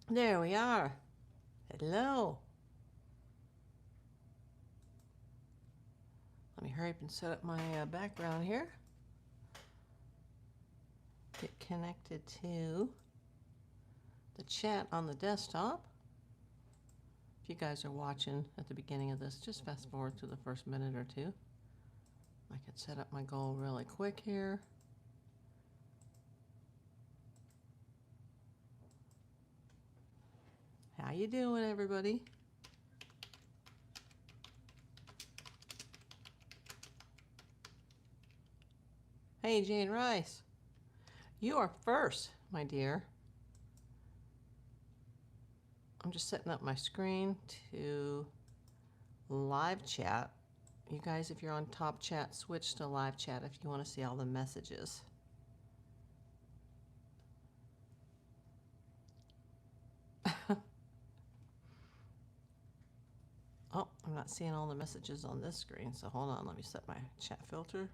There we are. Hello. Let me hurry up and set up my background here. Get connected to the chat on the desktop. If you guys are watching at the beginning of this, just fast forward to the first minute or two. I could set up my goal really quick here. How you doing, everybody? Hey, Jane Rice. You are first, my dear. I'm just setting up my screen to live chat. You guys, if you're on top chat, switch to live chat if you want to see all the messages. Oh, I'm not seeing all the messages on this screen, so hold on, let me set my chat filter.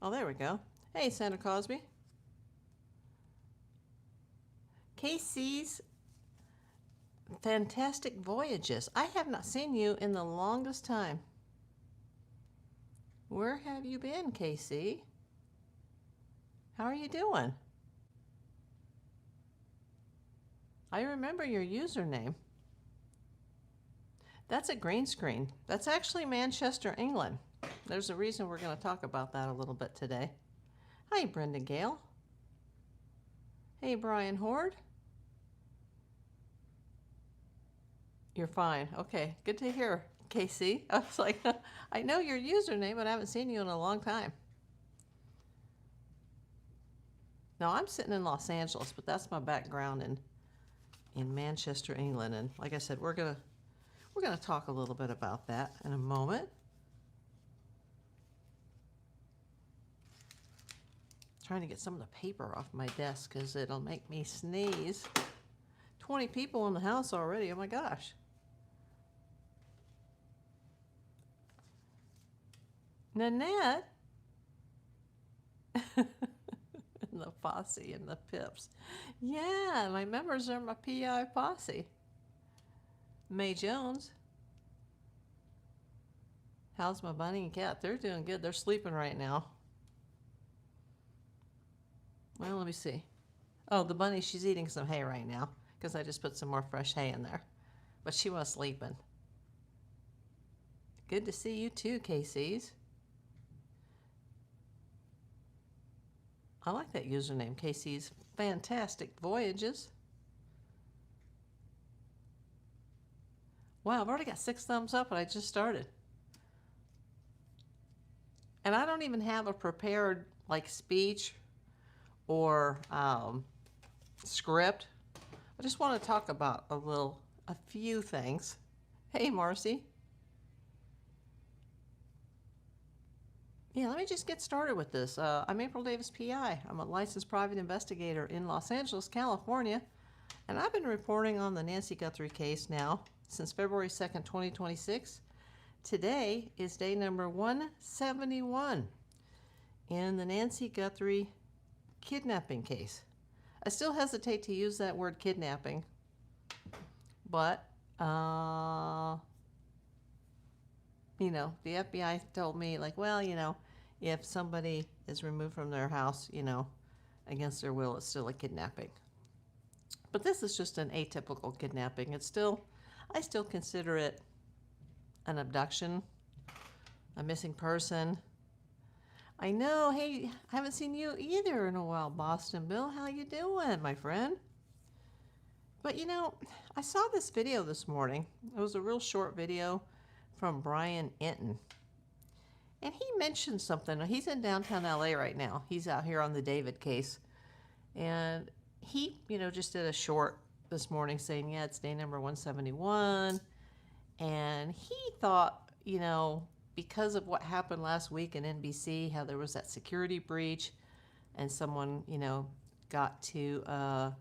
Oh, there we go. Hey, Santa Cosby. KC's Fantastic Voyages. I have not seen you in the longest time. Where have you been, KC? How are you doing? I remember your username. That's a green screen. That's actually Manchester, England. There's a reason we're going to talk about that a little bit today. Hi, Brenda Gale. Hey, Brian Horde. You're fine. Okay, good to hear, KC. I was like, I know your username, but I haven't seen you in a long time. No, I'm sitting in Los Angeles, but that's my background in Manchester, England. And like I said, we're gonna talk a little bit about that in a moment. Trying to get some of the paper off my desk because it'll make me sneeze. 20 people in the house already. Oh my gosh. Nanette. The posse and the pips. Yeah, my members are my PI posse. May Jones. How's my bunny and cat? They're doing good. They're sleeping right now. Well, let me see. Oh, the bunny, she's eating some hay right now because I just put some more fresh hay in there. But she was sleeping. Good to see you too, KC's. I like that username, KC's Fantastic Voyages. Wow, I've already got 6 thumbs up and I just started. And I don't even have a prepared like speech or script. I just want to talk about a few things. Hey, Marcy. Yeah, let me just get started with this. I'm April Davis, PI. I'm a licensed private investigator in Los Angeles, California, and I've been reporting on the Nancy Guthrie case now since February 2nd, 2026. Today is day number 171 in the Nancy Guthrie kidnapping case. I still hesitate to use that word kidnapping, but you know, the FBI told me, like, well, you know, if somebody is removed from their house, you know, against their will, it's still a kidnapping. But this is just an atypical kidnapping. It's still, I still consider it an abduction, a missing person. I know, hey, I haven't seen you either in a while, Boston Bill. How you doing, my friend? But you know, I saw this video this morning. It was a real short video from Brian Enton. And he mentioned something. He's in downtown LA right now. He's out here on the David case. And he, you know, just did a short this morning saying, yeah, it's day number 171. And he thought, you know, because of what happened last week in NBC, how there was that security breach and someone, you know, got to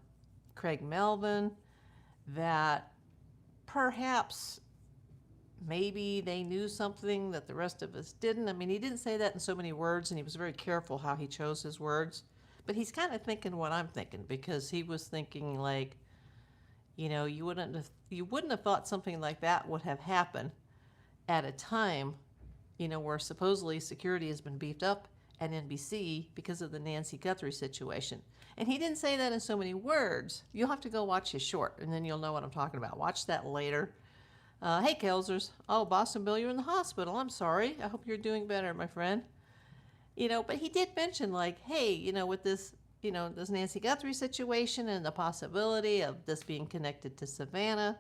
Craig Melvin, that perhaps maybe they knew something that the rest of us didn't. I mean, he didn't say that in so many words, and he was very careful how he chose his words. But he's kind of thinking what I'm thinking, because he was thinking like, you wouldn't have thought something like that would have happened at a time, where supposedly security has been beefed up at NBC because of the Nancy Guthrie situation. And he didn't say that in so many words. You'll have to go watch his short, and then you'll know what I'm talking about. Watch that later. Hey, Kelsers. Oh, Boston Bill, you're in the hospital. I'm sorry. I hope you're doing better, my friend. But he did mention, like, hey, with this, this Nancy Guthrie situation and the possibility of this being connected to Savannah,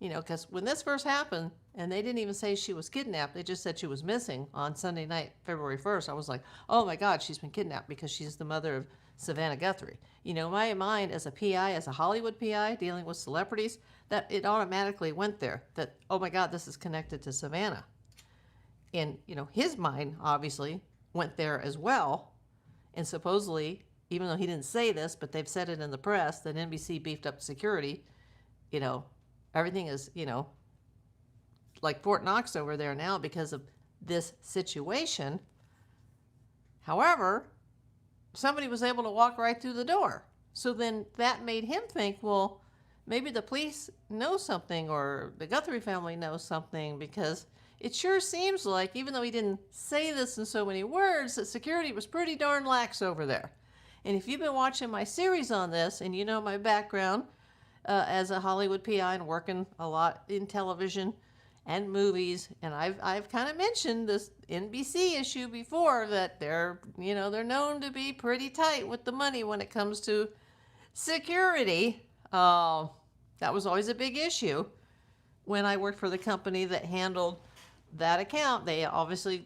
because when this first happened, and they didn't even say she was kidnapped, they just said she was missing on Sunday night, February 1st. I was like, oh my God, she's been kidnapped because she's the mother of Savannah Guthrie. My mind as a PI, as a Hollywood PI dealing with celebrities, that it automatically went there, that, oh my God, this is connected to Savannah. And, his mind obviously went there as well. And supposedly, even though he didn't say this, but they've said it in the press, that NBC beefed up security, everything is, like Fort Knox over there now because of this situation. However, somebody was able to walk right through the door. So then that made him think, well, maybe the police know something, or the Guthrie family knows something, because it sure seems like, even though he didn't say this in so many words, that security was pretty darn lax over there. And if you've been watching my series on this, and you know my background as a Hollywood PI and working a lot in television and movies, and I've kind of mentioned this NBC issue before, that they're known to be pretty tight with the money when it comes to security. That was always a big issue when I worked for the company that handled that account. They obviously,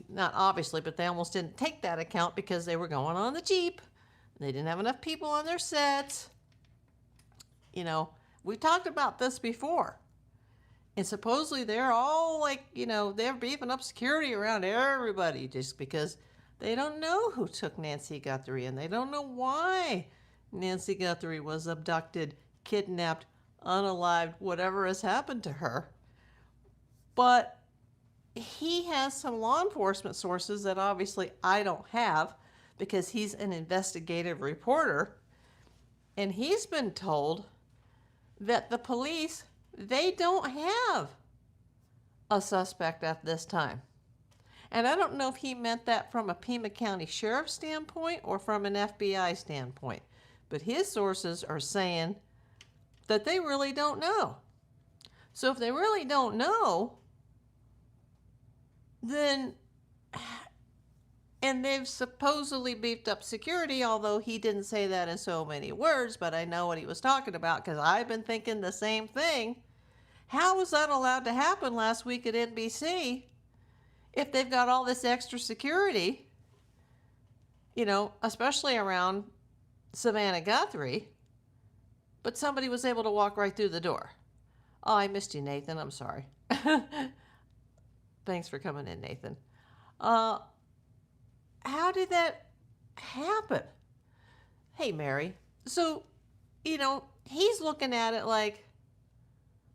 not obviously, but they almost didn't take that account because they were going on the cheap. They didn't have enough people on their sets. We talked about this before. And supposedly they're all like, they're beefing up security around everybody just because they don't know who took Nancy Guthrie, and they don't know why Nancy Guthrie was abducted, kidnapped, unalived, whatever has happened to her. But he has some law enforcement sources that obviously I don't have, because he's an investigative reporter. And he's been told that the police, they don't have a suspect at this time. And I don't know if he meant that from a Pima County Sheriff's standpoint or from an FBI standpoint. But his sources are saying that they really don't know. So if they really don't know, then, and they've supposedly beefed up security, although he didn't say that in so many words, but I know what he was talking about because I've been thinking the same thing. How was that allowed to happen last week at NBC if they've got all this extra security, especially around Savannah Guthrie, but somebody was able to walk right through the door? Oh, I missed you, Nathan. I'm sorry. Thanks for coming in, Nathan. How did that happen? Hey, Mary. So, he's looking at it like,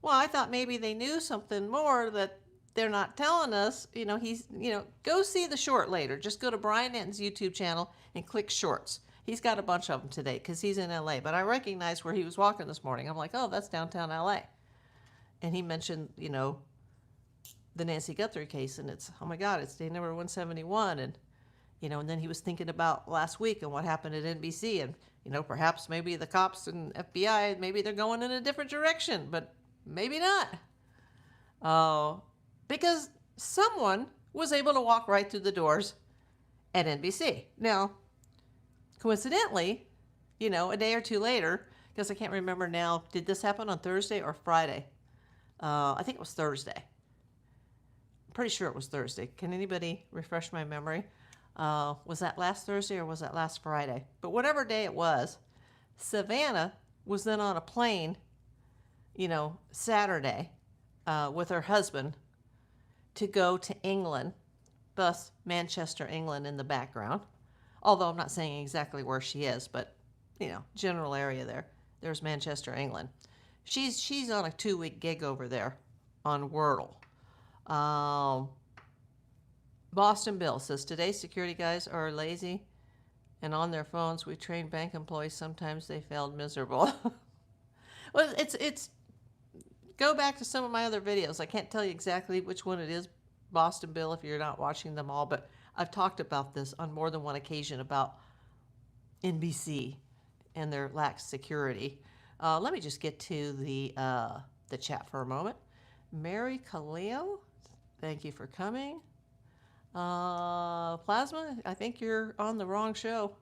well, I thought maybe they knew something more that they're not telling us. Go see the short later. Just go to Brian Enton's YouTube channel and click shorts. He's got a bunch of them today because he's in LA. But I recognized where he was walking this morning. I'm like, oh, that's downtown LA. And he mentioned, the Nancy Guthrie case, and it's, oh my God, it's day number 171. And, and then he was thinking about last week and what happened at NBC. And, perhaps maybe the cops and FBI, maybe they're going in a different direction, but maybe not. Because someone was able to walk right through the doors at NBC. Now, coincidentally, a day or two later, because I can't remember now, did this happen on Thursday or Friday? I think it was Thursday. I'm pretty sure it was Thursday. Can anybody refresh my memory? Was that last Thursday or was that last Friday? But whatever day it was, Savannah was then on a plane, Saturday, with her husband to go to England, thus Manchester, England in the background. Although I'm not saying exactly where she is, but, general area there. There's Manchester, England. She's on a 2-week gig over there on Wordle. Boston Bill says, today's security guys are lazy and on their phones. We train bank employees. Sometimes they failed miserable. Well, it's go back to some of my other videos. I can't tell you exactly which one it is, Boston Bill, if you're not watching them all, but I've talked about this on more than one occasion about NBC and their lax security. Let me just get to the chat for a moment. Mary Kaleo, thank you for coming. Plasma, I think you're on the wrong show.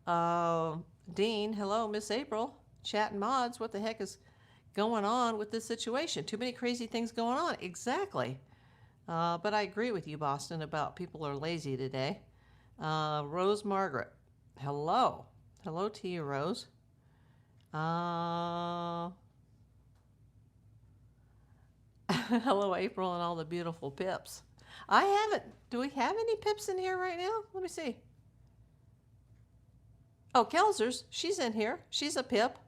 Dean, hello, Miss April. Chat and mods, what the heck is going on with this situation? Too many crazy things going on. Exactly. But I agree with you, Boston, about people are lazy today. Rose Margaret, hello. Hello to you, Rose. Hello, April, and all the beautiful pips. I haven't. Do we have any pips in here right now? Let me see. Oh, Kelsers, she's in here. She's a pip.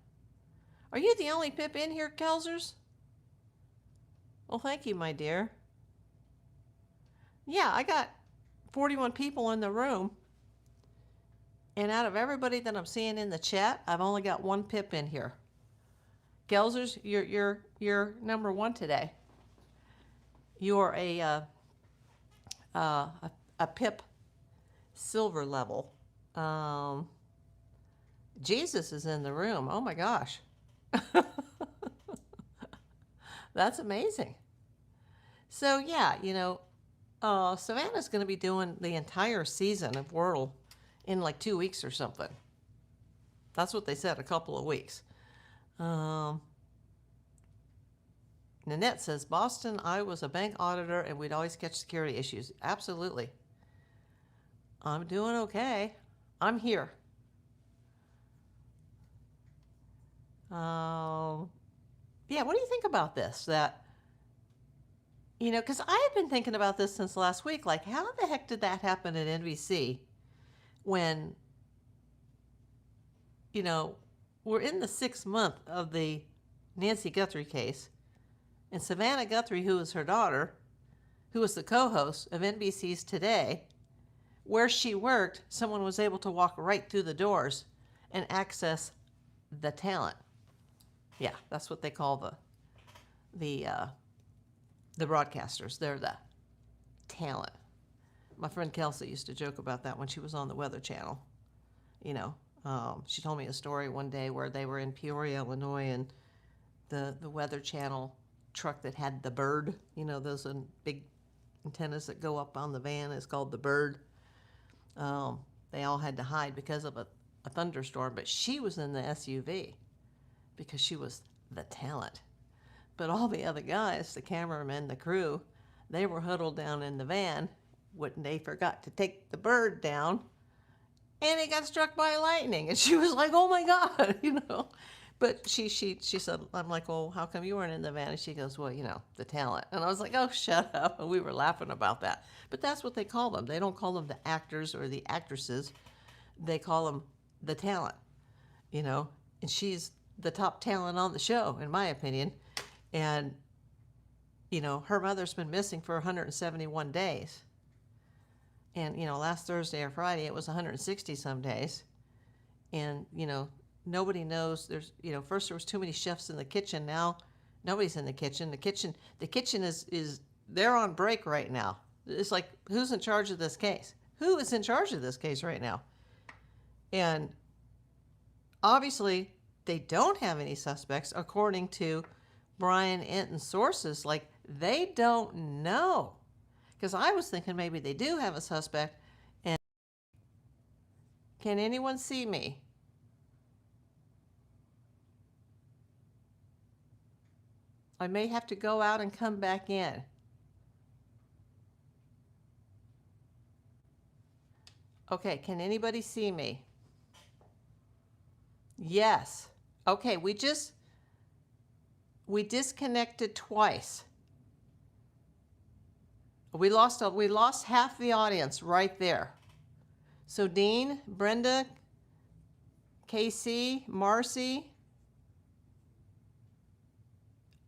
Are you the only pip in here, Kelsers? Well, thank you, my dear. Yeah, I got 41 people in the room. And out of everybody that I'm seeing in the chat, I've only got one pip in here. Kelsers, you're number one today. You're a pip silver level. Jesus is in the room. Oh my gosh. That's amazing. So yeah, you know, Savannah's going to be doing the entire season of Wordle in like 2 weeks or something. That's what they said, a couple of weeks. Nanette says, Boston, I was a bank auditor and we'd always catch security issues. Absolutely. I'm doing okay. I'm here. Yeah, what do you think about this? That, you know, because I have been thinking about this since last week. Like, how the heck did that happen at NBC when, you know, we're in the 6th month of the Nancy Guthrie case, and Savannah Guthrie, who is her daughter, who was the co-host of NBC's Today, where she worked, someone was able to walk right through the doors and access the talent. Yeah, that's what they call the broadcasters. They're the talent. My friend Kelsa used to joke about that when she was on the Weather Channel. You know, she told me a story one day where they were in Peoria, Illinois, and the Weather Channel truck that had the bird, you know, those big antennas that go up on the van is called the bird. They all had to hide because of a thunderstorm, but she was in the SUV because she was the talent. But all the other guys, the cameramen, the crew, they were huddled down in the van when they forgot to take the bird down, and it got struck by lightning. And she was like, oh my God, you know. But she said, I'm like, well, how come you weren't in the van? And she goes, well, you know, the talent. And I was like, oh, shut up. And we were laughing about that. But that's what they call them. They don't call them the actors or the actresses. They call them the talent, you know. And she's the top talent on the show, in my opinion. And, you know, her mother's been missing for 171 days. And, you know, last Thursday or Friday, it was 160 some days. And, you know, nobody knows. There's, you know, first there was too many chefs in the kitchen. Now nobody's in the kitchen. The kitchen is they're on break right now. It's like, who's in charge of this case? Who is in charge of this case right now? And obviously they don't have any suspects, according to Brian Enton's sources. Like, they don't know. Because I was thinking maybe they do have a suspect. And can anyone see me? I may have to go out and come back in. Okay, can anybody see me? Yes. Okay, we disconnected twice. We lost half the audience right there. So Dean, Brenda, KC, Marcy,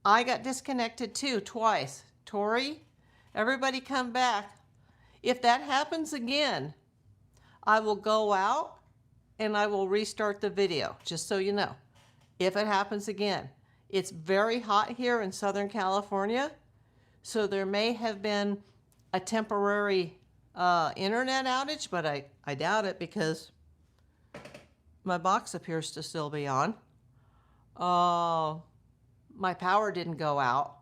I got disconnected too, twice. Tori, everybody come back. If that happens again, I will go out and I will restart the video, just so you know, if it happens again. It's very hot here in Southern California, so there may have been a temporary internet outage, but I doubt it because my box appears to still be on. My power didn't go out.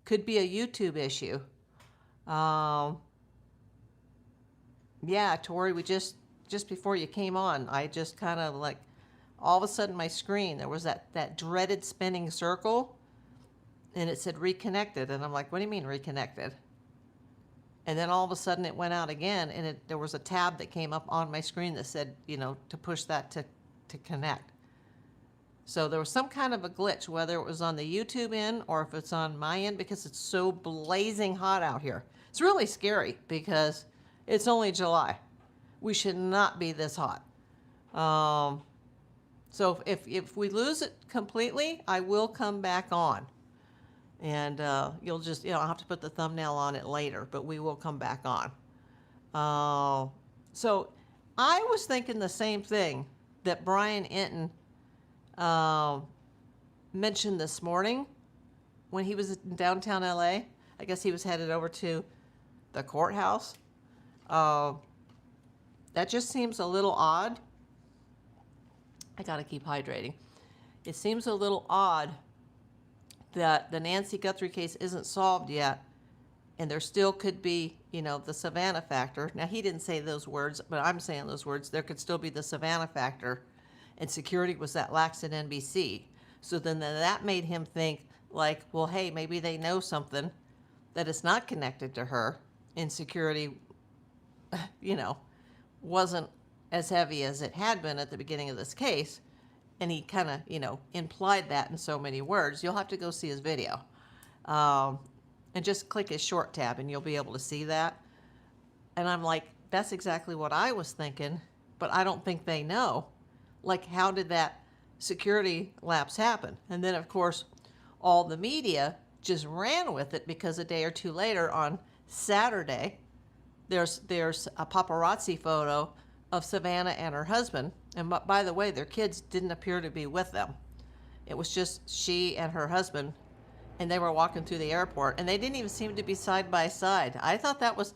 Could be a YouTube issue. Yeah, Tori, we just before you came on, I just kind of like, all of a sudden my screen, there was that dreaded spinning circle, and it said reconnected, and I'm like, what do you mean reconnected? And then all of a sudden it went out again, and there was a tab that came up on my screen that said, to push that to connect. So there was some kind of a glitch, whether it was on the YouTube end or if it's on my end, because it's so blazing hot out here. It's really scary because it's only July. We should not be this hot. So if we lose it completely, I will come back on. And you'll just, I'll have to put the thumbnail on it later, but we will come back on. So I was thinking the same thing that Brian Enton mentioned this morning when he was in downtown LA. I guess he was headed over to the courthouse. That just seems a little odd. I gotta keep hydrating. It seems a little odd that the Nancy Guthrie case isn't solved yet, and there still could be, the Savannah factor. Now, he didn't say those words, but I'm saying those words. There could still be the Savannah factor, and security was that lax at NBC. So then that made him think, like, well, hey, maybe they know something that is not connected to her, and security, wasn't as heavy as it had been at the beginning of this case. And he kind of, implied that in so many words. You'll have to go see his video. And just click his short tab and you'll be able to see that. And I'm like, that's exactly what I was thinking, but I don't think they know. Like, how did that security lapse happen? And then, of course, all the media just ran with it because a day or two later on Saturday, there's a paparazzi photo of Savannah and her husband. And by the way, their kids didn't appear to be with them. It was just she and her husband, and they were walking through the airport, and they didn't even seem to be side by side. I thought that was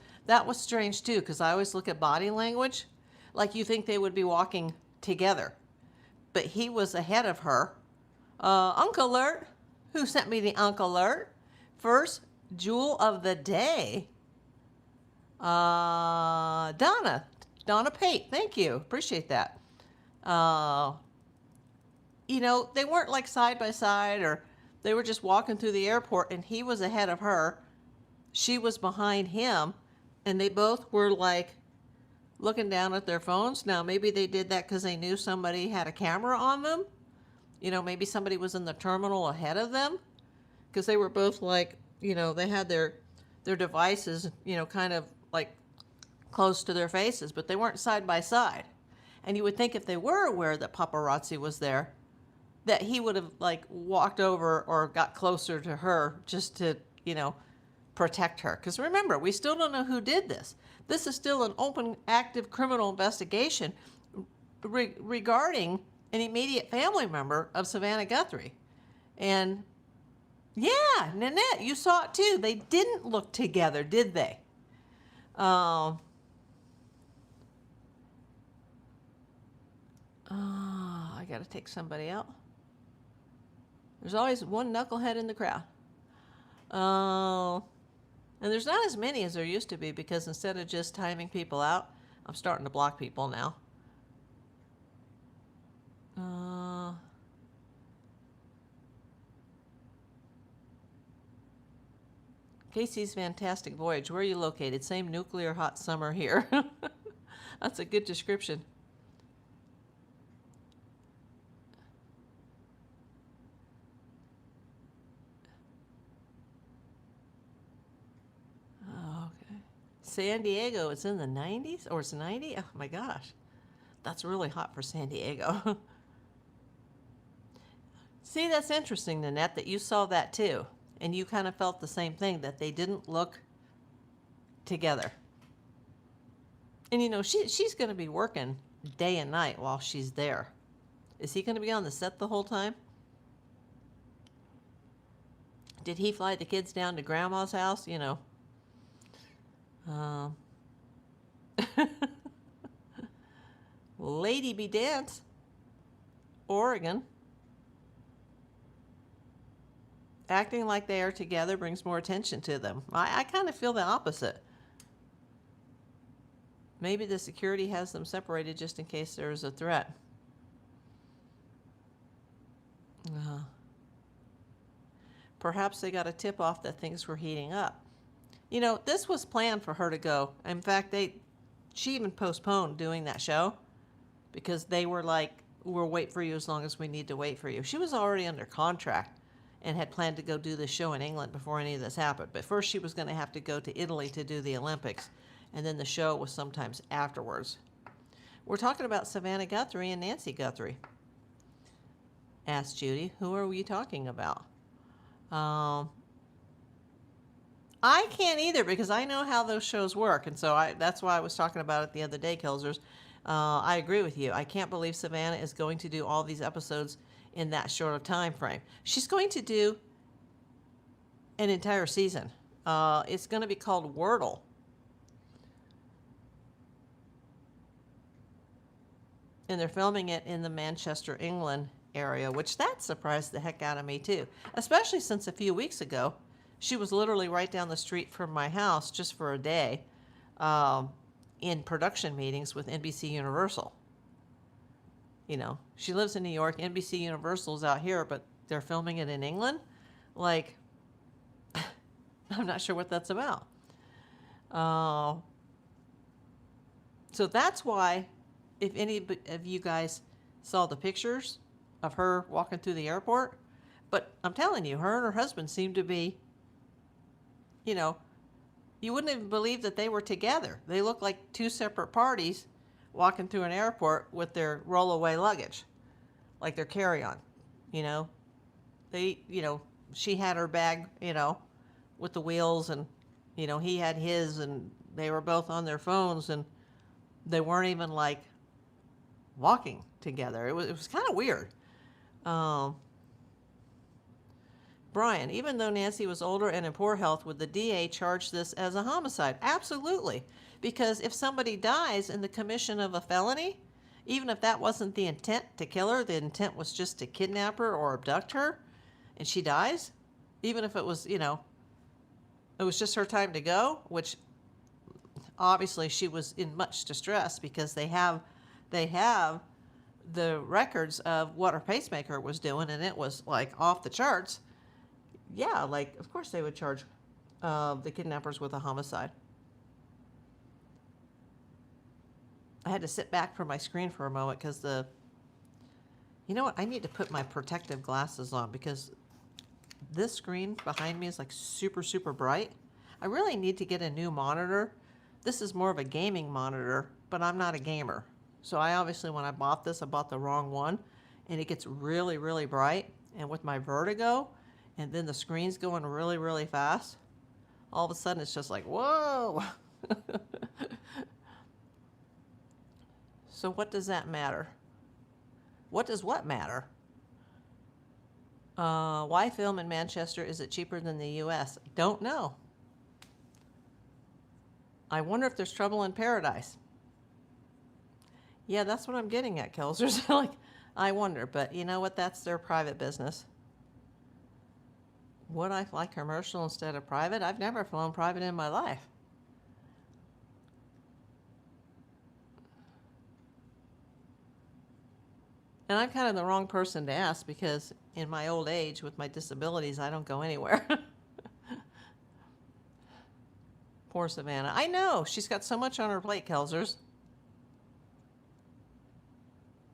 strange too, because I always look at body language, like you think they would be walking together. But he was ahead of her. Uncle Alert, who sent me the Uncle Alert? First, Jewel of the Day. Donna Pate, thank you, appreciate that. They weren't like side by side, or they were just walking through the airport and he was ahead of her, she was behind him, and they both were like looking down at their phones. Now, maybe they did that because they knew somebody had a camera on them. Maybe somebody was in the terminal ahead of them, because they were both like, they had their devices, kind of like close to their faces, but they weren't side by side. And you would think if they were aware that paparazzi was there, that he would have like walked over or got closer to her just to, protect her. Because remember, we still don't know who did this. This is still an open, active criminal investigation regarding an immediate family member of Savannah Guthrie. And yeah, Nanette, you saw it too. They didn't look together, did they? I got to take somebody out. There's always one knucklehead in the crowd. And there's not as many as there used to be, because instead of just timing people out, I'm starting to block people now. Casey's Fantastic Voyage. Where are you located? Same nuclear hot summer here. That's a good description. San Diego, it's in the 90s, or it's 90? Oh my gosh, that's really hot for San Diego. See, that's interesting, Nanette, that you saw that too, and you kind of felt the same thing, that they didn't look together. And she's going to be working day and night while she's there. Is he going to be on the set the whole time? Did he fly the kids down to Grandma's house? You know. Lady Be Dance, Oregon. Acting like they are together brings more attention to them. I kind of feel the opposite. Maybe the security has them separated just in case there's a threat. Perhaps they got a tip off that things were heating up. You know, this was planned for her to go. In fact, she even postponed doing that show because they were like, we'll wait for you as long as we need to wait for you. She was already under contract and had planned to go do the show in England before any of this happened. But first she was going to have to go to Italy to do the Olympics, and then the show was sometimes afterwards. We're talking about Savannah Guthrie and Nancy Guthrie. Asked Judy, who are we talking about? I can't either because I know how those shows work, and so that's why I was talking about it the other day, Kilsers. I agree with you. I can't believe Savannah is going to do all these episodes in that short of time frame. She's going to do an entire season. It's going to be called Wordle. And they're filming it in the Manchester, England area, which that surprised the heck out of me too, especially since a few weeks ago she was literally right down the street from my house just for a day in production meetings with NBC Universal. You know, she lives in New York, NBC Universal's out here, but they're filming it in England. Like, I'm not sure what that's about. So that's why, if any of you guys saw the pictures of her walking through the airport, but I'm telling you, her and her husband seem to be, you know, you wouldn't even believe that they were together. They look like two separate parties walking through an airport with their rollaway luggage, like their carry-on, you know. She had her bag, you know, with the wheels, and, you know, he had his, and they were both on their phones, and they weren't even like walking together. It was kind of weird. Brian, even though Nancy was older and in poor health, would the DA charge this as a homicide? Absolutely. Because if somebody dies in the commission of a felony, even if that wasn't the intent to kill her, the intent was just to kidnap her or abduct her, and she dies, even if it was, you know, it was just her time to go, which obviously she was in much distress because they have the records of what her pacemaker was doing, and it was like off the charts. Yeah, like, of course they would charge the kidnappers with a homicide. I had to sit back from my screen for a moment because you know what? I need to put my protective glasses on because this screen behind me is like super, super bright. I really need to get a new monitor. This is more of a gaming monitor, but I'm not a gamer. So I obviously, when I bought this, I bought the wrong one, and it gets really, really bright. And with my vertigo, and then the screen's going really, really fast, all of a sudden it's just like, whoa. So what does that matter? What does what matter? Why film in Manchester? Is it cheaper than the U.S.? Don't know. I wonder if there's trouble in paradise. Yeah, that's what I'm getting at, Kelsers. Like, I wonder, but you know what? That's their private business. Would I fly commercial instead of private? I've never flown private in my life. And I'm kind of the wrong person to ask because in my old age with my disabilities, I don't go anywhere. Poor Savannah. I know. She's got so much on her plate, Kelsers.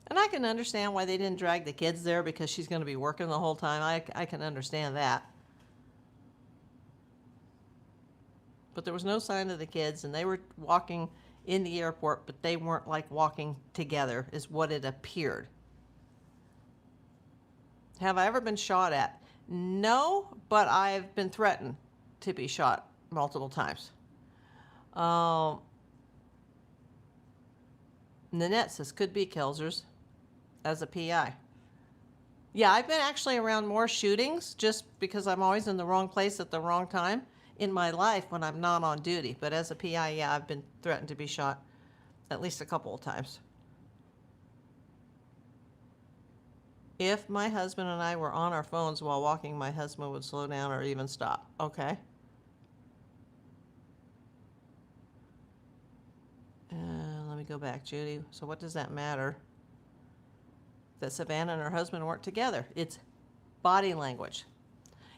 And I can understand why they didn't drag the kids there because she's going to be working the whole time. I can understand that. But there was no sign of the kids, and they were walking in the airport, but they weren't like walking together is what it appeared. Have I ever been shot at? No, but I've been threatened to be shot multiple times. Nanette says, could be Kelsers as a PI. Yeah, I've been actually around more shootings just because I'm always in the wrong place at the wrong time in my life when I'm not on duty. But as a PI, yeah, I've been threatened to be shot at least a couple of times. If my husband and I were on our phones while walking, my husband would slow down or even stop. Okay. Let me go back, Judy. So what does that matter? That Savannah and her husband weren't together. It's body language.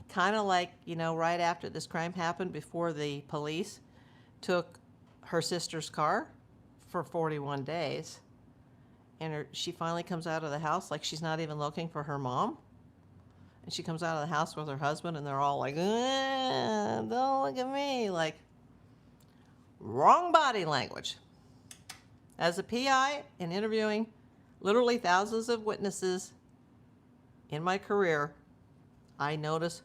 Kind of like, right after this crime happened, before the police took her sister's car for 41 days, and she finally comes out of the house like she's not even looking for her mom. And she comes out of the house with her husband, and they're all like, don't look at me. Like, wrong body language. As a PI and interviewing literally thousands of witnesses in my career, I notice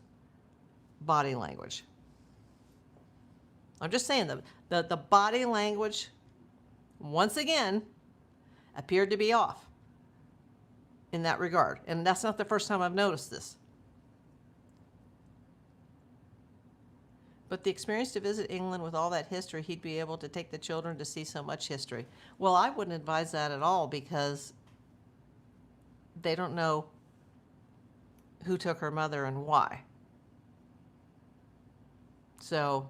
body language. I'm just saying the body language, once again, appeared to be off in that regard. And that's not the first time I've noticed this. But the experience to visit England with all that history, he'd be able to take the children to see so much history. Well, I wouldn't advise that at all because they don't know who took her mother and why. So,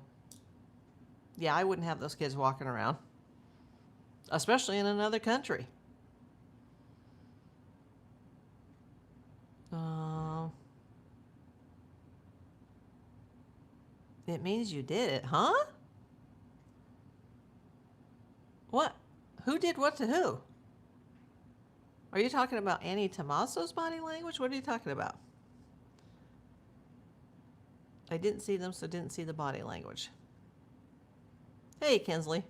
yeah, I wouldn't have those kids walking around, especially in another country. It means you did it, huh? What? Who did what to who? Are you talking about Annie Tommaso's body language? What are you talking about? I didn't see them, so didn't see the body language. Hey, Kinsley.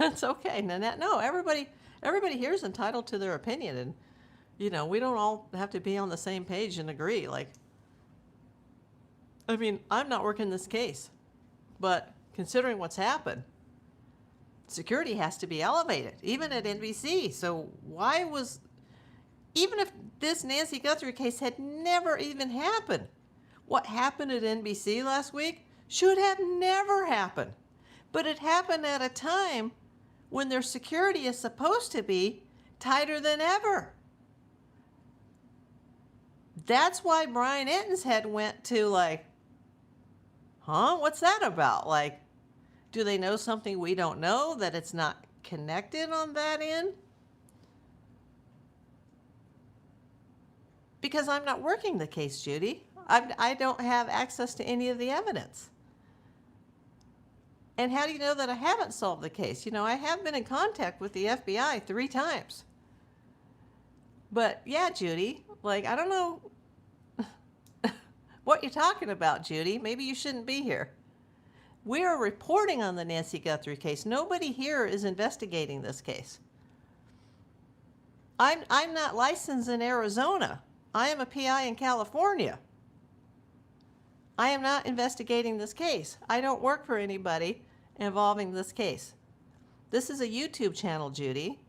It's okay, Nanette. No, everybody here is entitled to their opinion, and we don't all have to be on the same page and agree. Like, I mean, I'm not working this case, but considering what's happened, security has to be elevated, even at NBC. So even if this Nancy Guthrie case had never even happened, what happened at NBC last week should have never happened. But it happened at a time when their security is supposed to be tighter than ever. That's why Brian Enton's head went to like, huh? What's that about? Like, do they know something we don't know, that it's not connected on that end? Because I'm not working the case, Judy. I don't have access to any of the evidence. And how do you know that I haven't solved the case? I have been in contact with the FBI 3 times. But yeah, Judy, like, I don't know what you're talking about, Judy. Maybe you shouldn't be here. We are reporting on the Nancy Guthrie case. Nobody here is investigating this case. I'm not licensed in Arizona. I am a PI in California. I am not investigating this case. I don't work for anybody involving this case. This is a YouTube channel, Judy.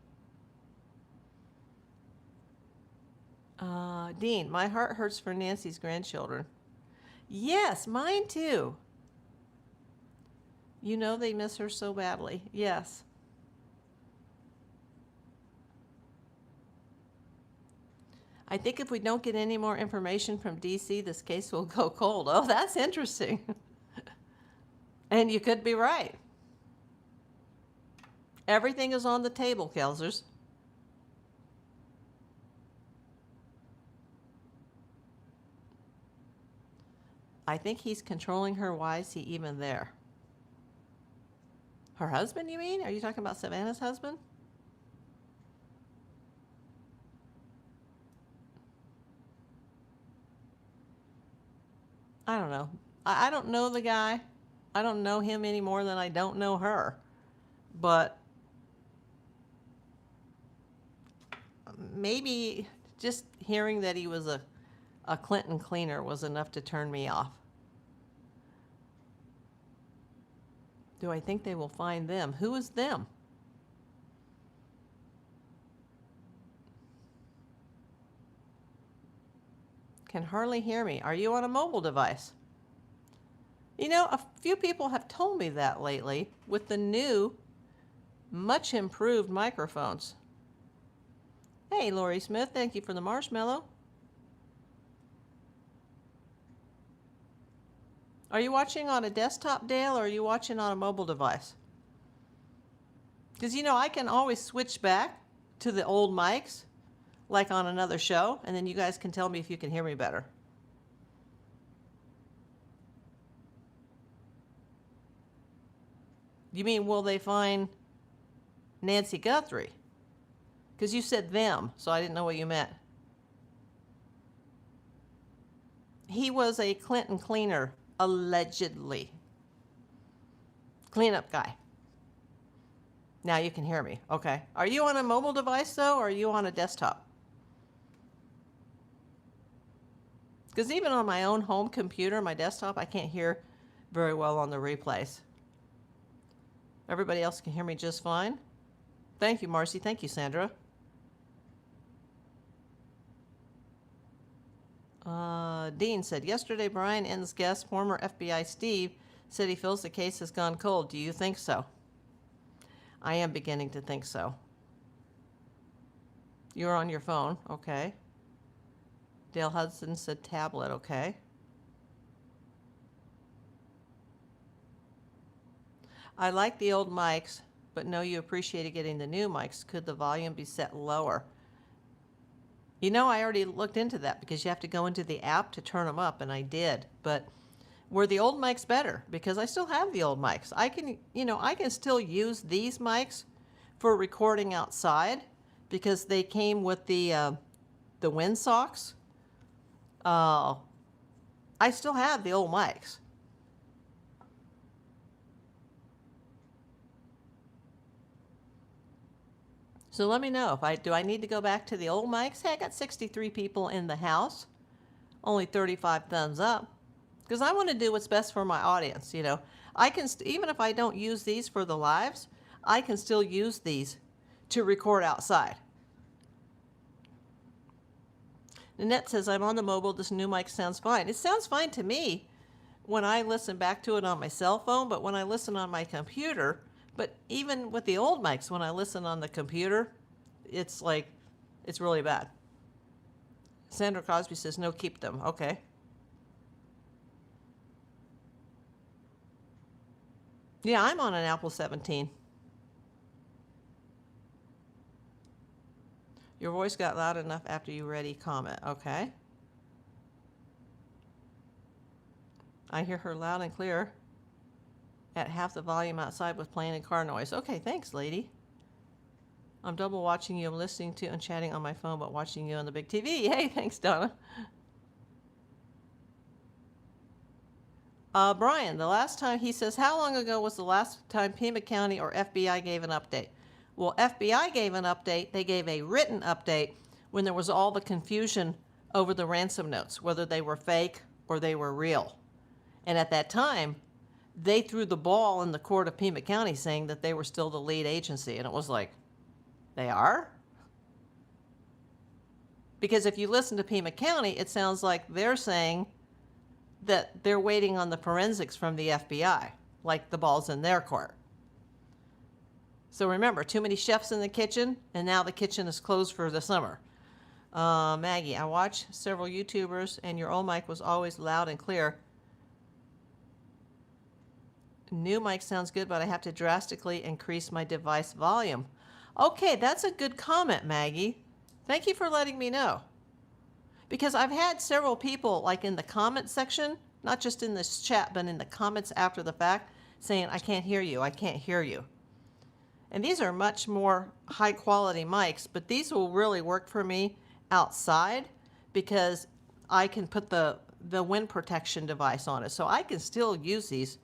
Dean, my heart hurts for Nancy's grandchildren. Yes, mine too. They miss her so badly. Yes. I think if we don't get any more information from DC, this case will go cold. Oh, that's interesting. And you could be right. Everything is on the table, Kelsers. I think he's controlling her. Why is he even there? Her husband, you mean? Are you talking about Savannah's husband? I don't know. I don't know the guy. I don't know him any more than I don't know her. But maybe just hearing that he was a Clinton cleaner was enough to turn me off. Do I think they will find them? Who is them? Can hardly hear me. Are you on a mobile device? You know, a few people have told me that lately with the new, much improved microphones. Hey, Lori Smith, thank you for the marshmallow. Are you watching on a desktop, Dale, or are you watching on a mobile device? Because, you know, I can always switch back to the old mics, like on another show, and then you guys can tell me if you can hear me better. You mean, will they find Nancy Guthrie? Because you said them, so I didn't know what you meant. He was a Clinton cleaner, allegedly. Cleanup guy. Now you can hear me. Okay. Are you on a mobile device, though, or are you on a desktop? Because even on my own home computer, my desktop, I can't hear very well on the replays. Everybody else can hear me just fine. Thank you, Marcy. Thank you, Sandra. Dean said, yesterday Brian N's guest, former FBI Steve, said he feels the case has gone cold. Do you think so? I am beginning to think so. You're on your phone. Okay. Dale Hudson said tablet. Okay. I like the old mics, but know you appreciated getting the new mics. Could the volume be set lower? You know, I already looked into that because you have to go into the app to turn them up, and I did. But were the old mics better? Because I still have the old mics. I can, you know, I can still use these mics for recording outside because they came with the windsocks. I still have the old mics. So let me know if do I need to go back to the old mics? Hey, I got 63 people in the house, only 35 thumbs up, because I want to do what's best for my audience. You know, I can even if I don't use these for the lives, I can still use these to record outside. Nanette says, I'm on the mobile. This new mic sounds fine. It sounds fine to me when I listen back to it on my cell phone, but when I listen on my computer, but even with the old mics, when I listen on the computer, it's like, it's really bad. Sandra Cosby says, no, keep them. Okay. Yeah, I'm on an Apple 17. Your voice got loud enough after you ready comment. Okay. I hear her loud and clear at half the volume outside with plane and car noise. Okay, thanks, lady. I'm double watching you. I'm listening to and chatting on my phone, but watching you on the big TV. Hey, thanks, Donna. Brian, the last time, he says, how long ago was the last time Pima County or FBI gave an update? Well, FBI gave an update. They gave a written update when there was all the confusion over the ransom notes, whether they were fake or they were real. And at that time, they threw the ball in the court of Pima County saying that they were still the lead agency. And it was like, they are? Because if you listen to Pima County, it sounds like they're saying that they're waiting on the forensics from the FBI, like the ball's in their court. So remember, too many chefs in the kitchen, and now the kitchen is closed for the summer. Maggie, I watch several YouTubers, and your old mic was always loud and clear. New mic sounds good, but I have to drastically increase my device volume. Okay, that's a good comment, Maggie. Thank you for letting me know. Because I've had several people, like in the comment section, not just in this chat, but in the comments after the fact, saying, I can't hear you, I can't hear you. And these are much more high quality mics, but these will really work for me outside because I can put the wind protection device on it. So I can still use these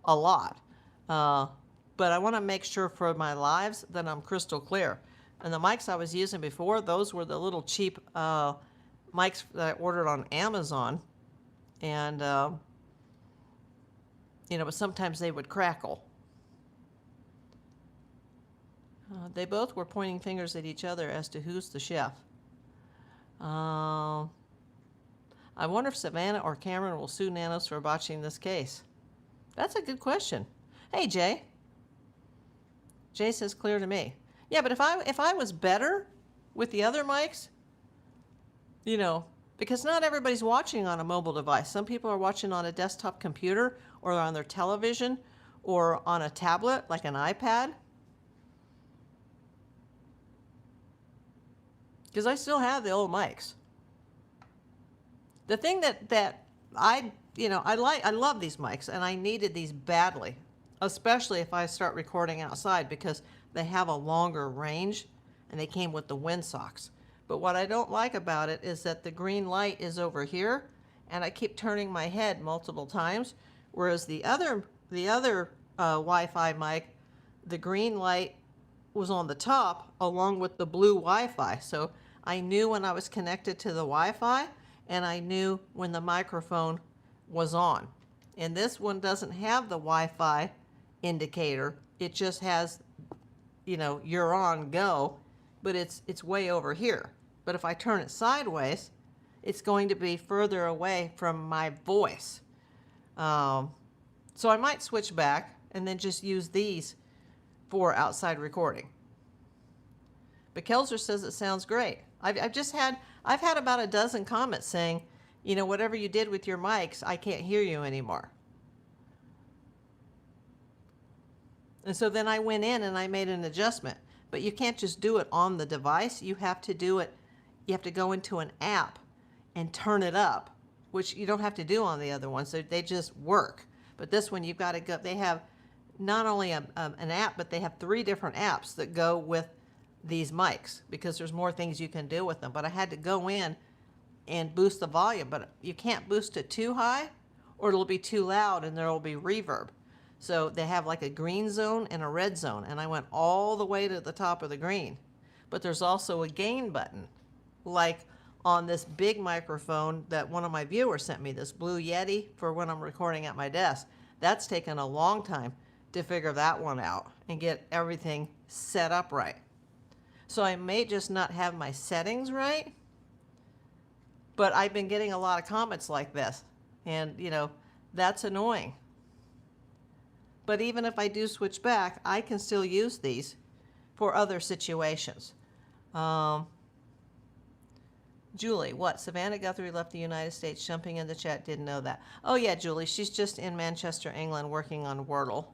a lot. But I want to make sure for my lives that I'm crystal clear. And the mics I was using before, those were the little cheap mics that I ordered on Amazon. And, you know, but sometimes they would crackle. They both were pointing fingers at each other as to who's the chef. I'm I wonder if Savannah or Cameron will sue Nanos for botching this case. That's a good question. Hey, Jay. Jay says clear to me. Yeah, but if I was better with the other mics, you know, because not everybody's watching on a mobile device. Some people are watching on a desktop computer or on their television or on a tablet like an iPad. Because I still have the old mics. The thing that I love these mics, and I needed these badly, especially if I start recording outside because they have a longer range and they came with the windsocks. But what I don't like about it is that the green light is over here and I keep turning my head multiple times, whereas the other Wi-Fi mic, the green light was on the top along with the blue Wi-Fi. So I knew when I was connected to the Wi-Fi and I knew when the microphone was on. And this one doesn't have the Wi-Fi indicator. It just has, you know, you're on, go, but it's way over here. But if I turn it sideways, it's going to be further away from my voice. So I might switch back and then just use these for outside recording. But Kelsa says it sounds great. I've had about a dozen comments saying, you know, whatever you did with your mics, I can't hear you anymore. And so then I went in and I made an adjustment. But you can't just do it on the device. You have to do it, you have to go into an app and turn it up, which you don't have to do on the other ones. So they just work. But this one, you've got to go, they have not only an app, but they have 3 different apps that go with these mics because there's more things you can do with them. But I had to go in and boost the volume, but you can't boost it too high or it'll be too loud and there will be reverb. So they have like a green zone and a red zone, and I went all the way to the top of the green. But there's also a gain button, like on this big microphone that one of my viewers sent me, this Blue Yeti for when I'm recording at my desk. That's taken a long time to figure that one out and get everything set up right. So I may just not have my settings right, but I've been getting a lot of comments like this, and you know, that's annoying. But even if I do switch back, I can still use these for other situations. Julie, what? Savannah Guthrie left the United States. Jumping in the chat, didn't know that. Oh yeah, Julie, she's just in Manchester, England, working on Wordle.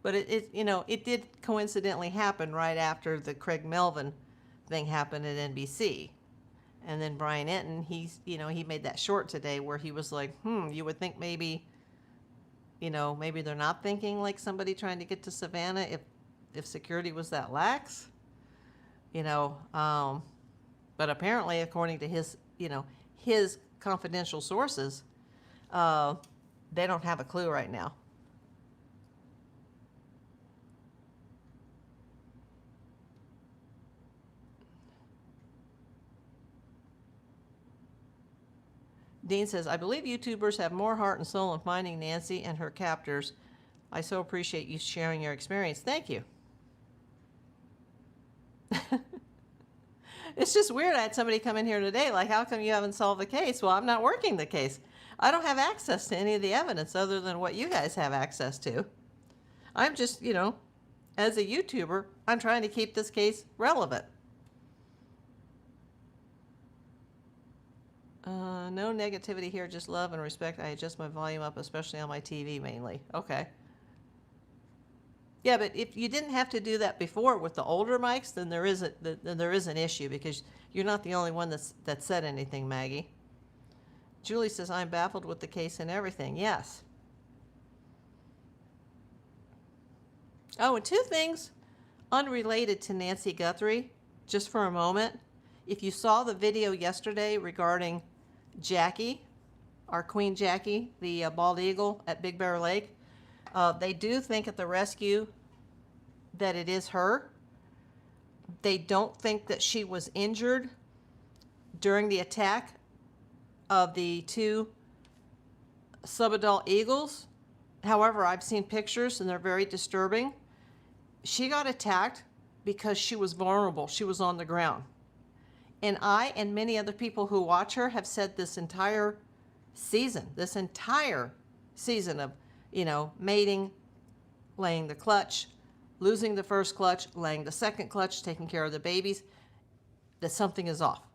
But it did coincidentally happen right after the Craig Melvin thing happened at NBC. And then Brian Enton, he made that short today where he was like, you would think maybe they're not thinking like somebody trying to get to Savannah if security was that lax. But apparently, according to his confidential sources, they don't have a clue right now. Dean says, I believe YouTubers have more heart and soul in finding Nancy and her captors. I so appreciate you sharing your experience. Thank you. It's just weird. I had somebody come in here today, like, how come you haven't solved the case? Well, I'm not working the case. I don't have access to any of the evidence other than what you guys have access to. I'm just, as a YouTuber, I'm trying to keep this case relevant. No negativity here, just love and respect. I adjust my volume up, especially on my TV mainly. Okay. Yeah, but if you didn't have to do that before with the older mics, then there is an issue because you're not the only one that said anything, Maggie. Julie says, I'm baffled with the case and everything. Yes. Oh, and 2 things unrelated to Nancy Guthrie, just for a moment. If you saw the video yesterday regarding Jackie, our Queen Jackie, the bald eagle at Big Bear Lake, they do think at the rescue that it is her. They don't think that she was injured during the attack of the 2 subadult eagles. However, I've seen pictures and they're very disturbing. She got attacked because she was vulnerable. She was on the ground. And I and many other people who watch her have said this entire season of, mating, laying the clutch, losing the first clutch, laying the second clutch, taking care of the babies, that something is off.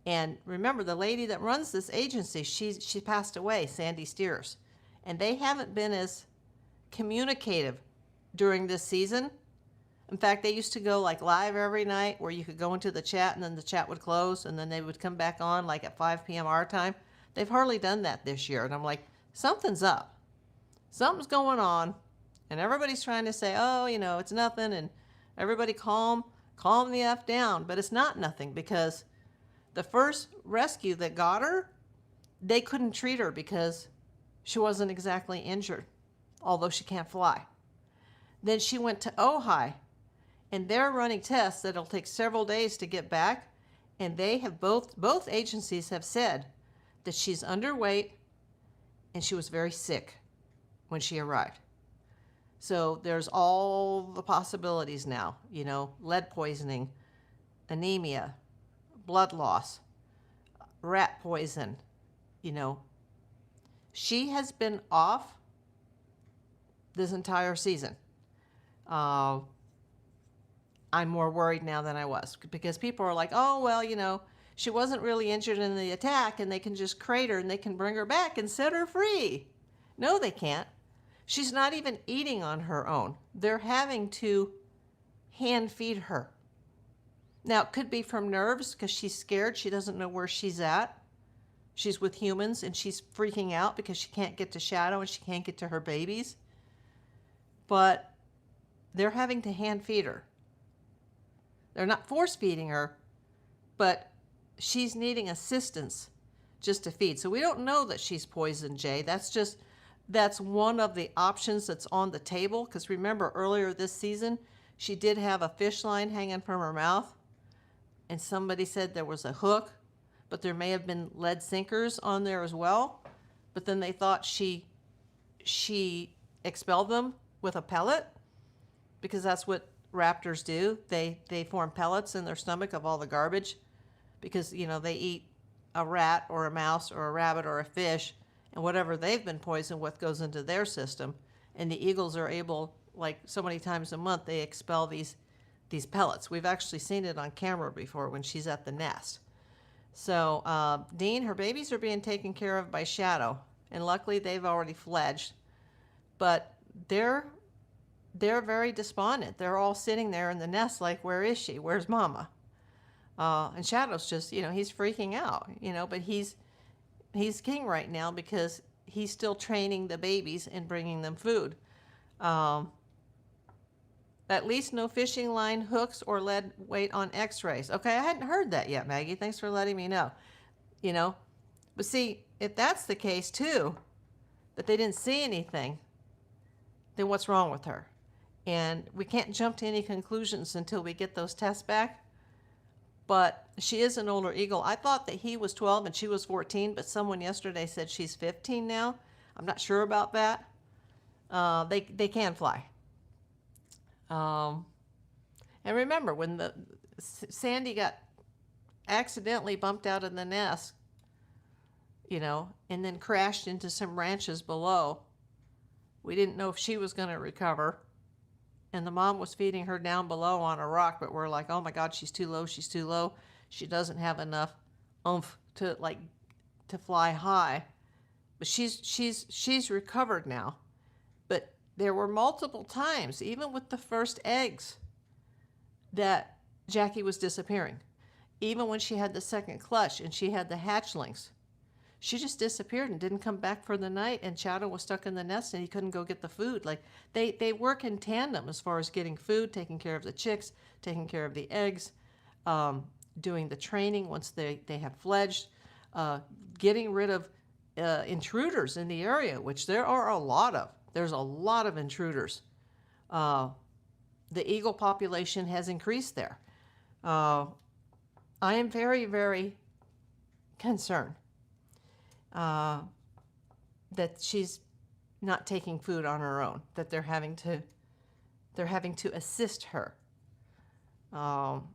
And remember, the lady that runs this agency, she passed away, Sandy Steers. And they haven't been as communicative during this season. In fact, they used to go like live every night where you could go into the chat and then the chat would close and then they would come back on like at 5 p.m. our time. They've hardly done that this year. And I'm like, something's up. Something's going on. And everybody's trying to say, oh, it's nothing. And everybody calm the F down. But it's not nothing, because the first rescue that got her, they couldn't treat her because she wasn't exactly injured, although she can't fly. Then she went to Ojai, and they're running tests that'll take several days to get back. And they have both agencies have said that she's underweight and she was very sick when she arrived. So there's all the possibilities now, lead poisoning, anemia, blood loss, rat poison, She has been off this entire season. I'm more worried now than I was, because people are like, oh, well, she wasn't really injured in the attack and they can just crate her and they can bring her back and set her free. No, they can't. She's not even eating on her own. They're having to hand feed her. Now, it could be from nerves because she's scared. She doesn't know where she's at. She's with humans and she's freaking out because she can't get to Shadow and she can't get to her babies. But they're having to hand feed her. They're not force feeding her, but she's needing assistance just to feed. So we don't know that she's poisoned, Jay. That's one of the options that's on the table. Because remember, earlier this season, she did have a fish line hanging from her mouth. And somebody said there was a hook, but there may have been lead sinkers on there as well. But then they thought she expelled them with a pellet, because that's what raptors do. They form pellets in their stomach of all the garbage, because, they eat a rat or a mouse or a rabbit or a fish, and whatever they've been poisoned with goes into their system. And the eagles are able, like so many times a month, they expel these pellets. We've actually seen it on camera before when she's at the nest. So Dean, her babies are being taken care of by Shadow, and luckily they've already fledged. But they're very despondent. They're all sitting there in the nest like, where is she? Where's Mama? And Shadow's just, he's freaking out, but he's king right now because he's still training the babies and bringing them food. At least no fishing line, hooks, or lead weight on x-rays. Okay, I hadn't heard that yet, Maggie. Thanks for letting me know. But see, if that's the case too, that they didn't see anything, then what's wrong with her? And we can't jump to any conclusions until we get those tests back. But she is an older eagle. I thought that he was 12 and she was 14, but someone yesterday said she's 15 now. I'm not sure about that. They can fly. And remember, when Sandy got accidentally bumped out of the nest, and then crashed into some ranches below, we didn't know if she was going to recover. And the mom was feeding her down below on a rock, but we're like, oh my God, she's too low. She's too low. She doesn't have enough oomph to fly high. But she's recovered now. But there were multiple times, even with the first eggs, that Jackie was disappearing. Even when she had the second clutch and she had the hatchlings, she just disappeared and didn't come back for the night, and Shadow was stuck in the nest and he couldn't go get the food. Like they work in tandem as far as getting food, taking care of the chicks, taking care of the eggs, doing the training once they have fledged, getting rid of intruders in the area, which there are a lot of. There's a lot of intruders. The eagle population has increased there. I am very, very concerned that she's not taking food on her own, that they're having to assist her. Um,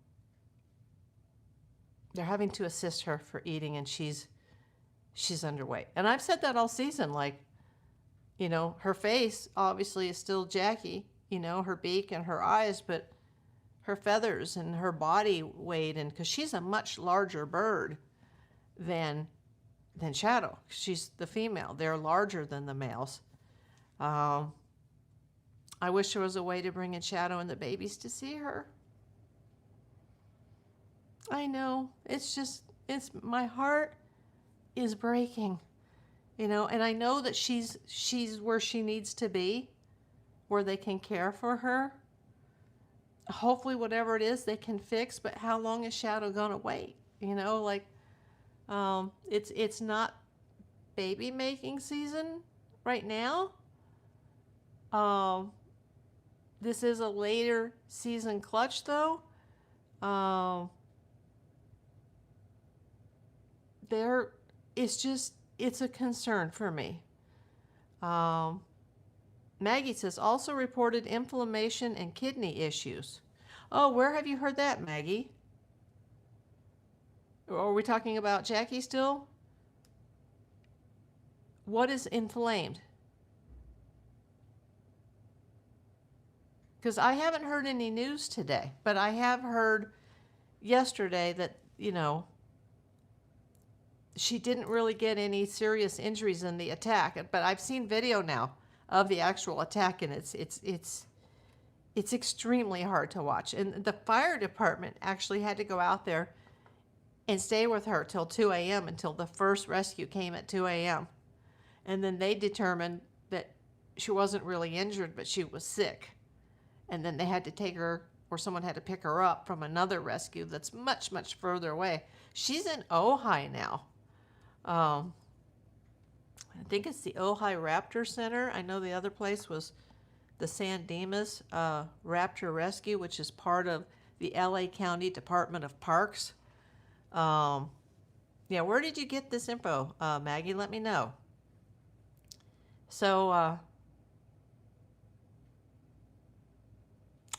they're having to assist her for eating, and she's underweight. And I've said that all season, like, her face obviously is still Jackie, her beak and her eyes, but her feathers and her body weight, and because she's a much larger bird than Shadow. She's the female. They're larger than the males. I wish there was a way to bring in Shadow and the babies to see her. I know. It's my heart is breaking, and I know that she's where she needs to be, where they can care for her. Hopefully whatever it is they can fix, but how long is Shadow gonna wait? It's not baby making season right now. This is a later season clutch though. It's a concern for me. Maggie says, also reported inflammation and kidney issues. Oh, where have you heard that, Maggie? Or are we talking about Jackie still? What is inflamed? Because I haven't heard any news today, but I have heard yesterday that, she didn't really get any serious injuries in the attack. But I've seen video now of the actual attack, and it's extremely hard to watch. And the fire department actually had to go out there and stay with her till 2 a.m. until the first rescue came at 2 a.m. And then they determined that she wasn't really injured, but she was sick. And then they had to take her, or someone had to pick her up from another rescue that's much, much further away. She's in Ojai now. I think it's the Ojai Raptor Center. I know the other place was the San Dimas Raptor Rescue, which is part of the LA County Department of Parks. Yeah, where did you get this info, Maggie? Let me know. So,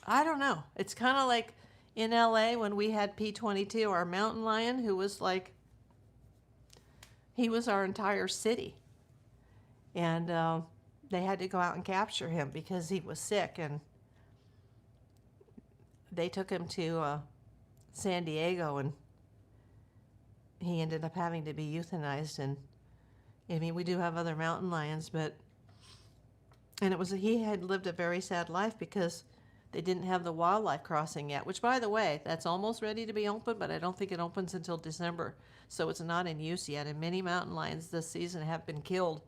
I don't know. It's kind of like in LA when we had P22, our mountain lion, who was like, he was our entire city. And they had to go out and capture him because he was sick. And they took him to San Diego, and he ended up having to be euthanized. And I mean, we do have other mountain lions, but, and he had lived a very sad life because they didn't have the wildlife crossing yet, which, by the way, that's almost ready to be open, but I don't think it opens until December. So it's not in use yet. And many mountain lions this season have been killed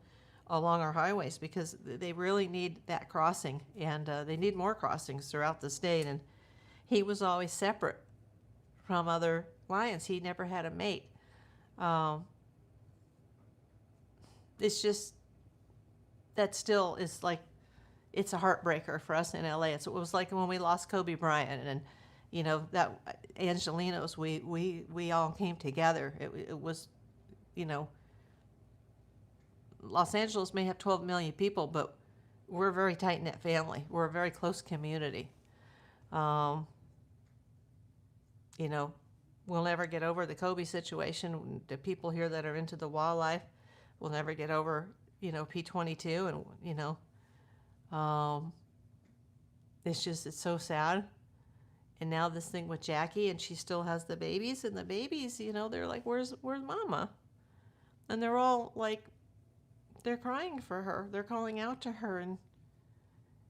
along our highways because they really need that crossing. And they need more crossings throughout the state. And he was always separate from other lions. He never had a mate. It's just, that still is like, it's a heartbreaker for us in LA. It was like when we lost Kobe Bryant, and that Angelinos, we all came together. It was, Los Angeles may have 12 million people, but we're a very tight-knit family. We're a very close community. We'll never get over the Kobe situation. The people here that are into the wildlife will never get over, P22, and, it's so sad. And now this thing with Jackie, and she still has the babies, and the babies, they're like, where's Mama? And they're all like, they're crying for her. They're calling out to her, and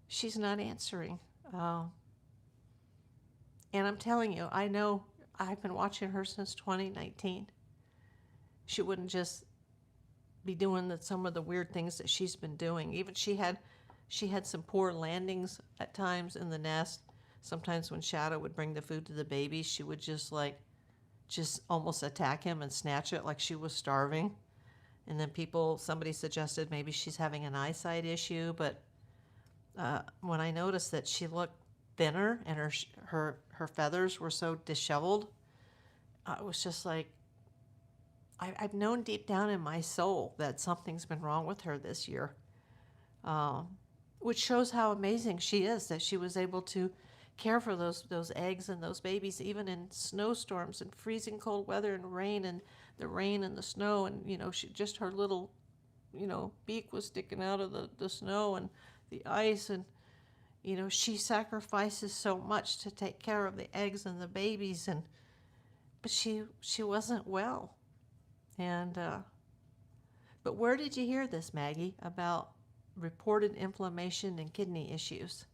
she's not answering. And I'm telling you, I know I've been watching her since 2019. She wouldn't just be doing some of the weird things that she's been doing. Even she had some poor landings at times in the nest. Sometimes when Shadow would bring the food to the babies, she would just almost attack him and snatch it like she was starving. And then somebody suggested maybe she's having an eyesight issue. But when I noticed that she looked thinner and her feathers were so disheveled, it was just like, I've known deep down in my soul that something's been wrong with her this year. Which shows how amazing she is, that she was able to care for those eggs and those babies, even in snowstorms and freezing cold weather and rain and the snow. And, she just, her little, beak was sticking out of the snow and the ice. And, she sacrifices so much to take care of the eggs and the babies. But she wasn't well. And, but where did you hear this, Maggie, about reported inflammation and kidney issues?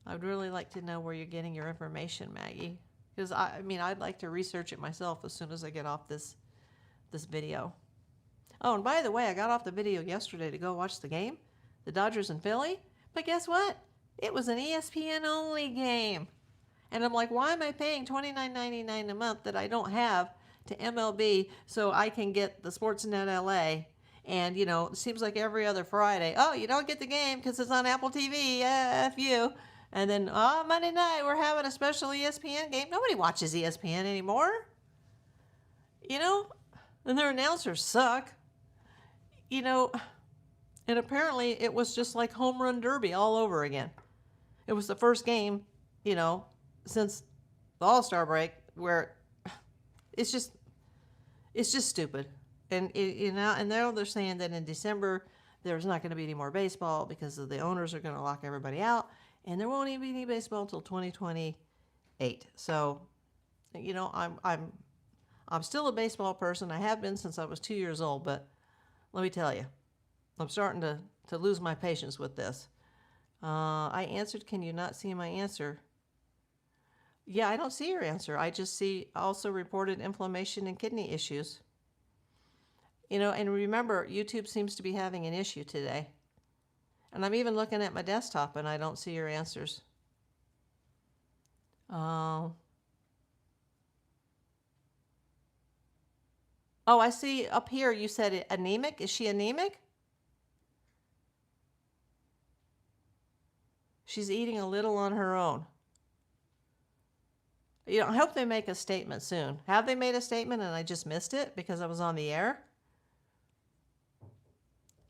I'd really like to know where you're getting your information, Maggie. Because, I'd like to research it myself as soon as I get off this video. Oh, and by the way, I got off the video yesterday to go watch the game, the Dodgers and Philly. But guess what? It was an ESPN-only game. And I'm like, why am I paying $29.99 a month that I don't have to MLB so I can get the Sportsnet LA? And, it seems like every other Friday, oh, you don't get the game because it's on Apple TV, F you. And then, Monday night, we're having a special ESPN game. Nobody watches ESPN anymore. And their announcers suck. And apparently it was just like home run derby all over again. It was the first game, since the All-Star break where it's just stupid. And, and now they're saying that in December there's not going to be any more baseball because the owners are going to lock everybody out. And there won't even be any baseball until 2028. So, I'm still a baseball person. I have been since I was 2 years old. But let me tell you, I'm starting to lose my patience with this. I answered, can you not see my answer? Yeah, I don't see your answer. I just see also reported inflammation and kidney issues. And remember, YouTube seems to be having an issue today. And I'm even looking at my desktop and I don't see your answers. Oh, I see up here you said anemic. Is she anemic? She's eating a little on her own. I hope they make a statement soon. Have they made a statement and I just missed it because I was on the air?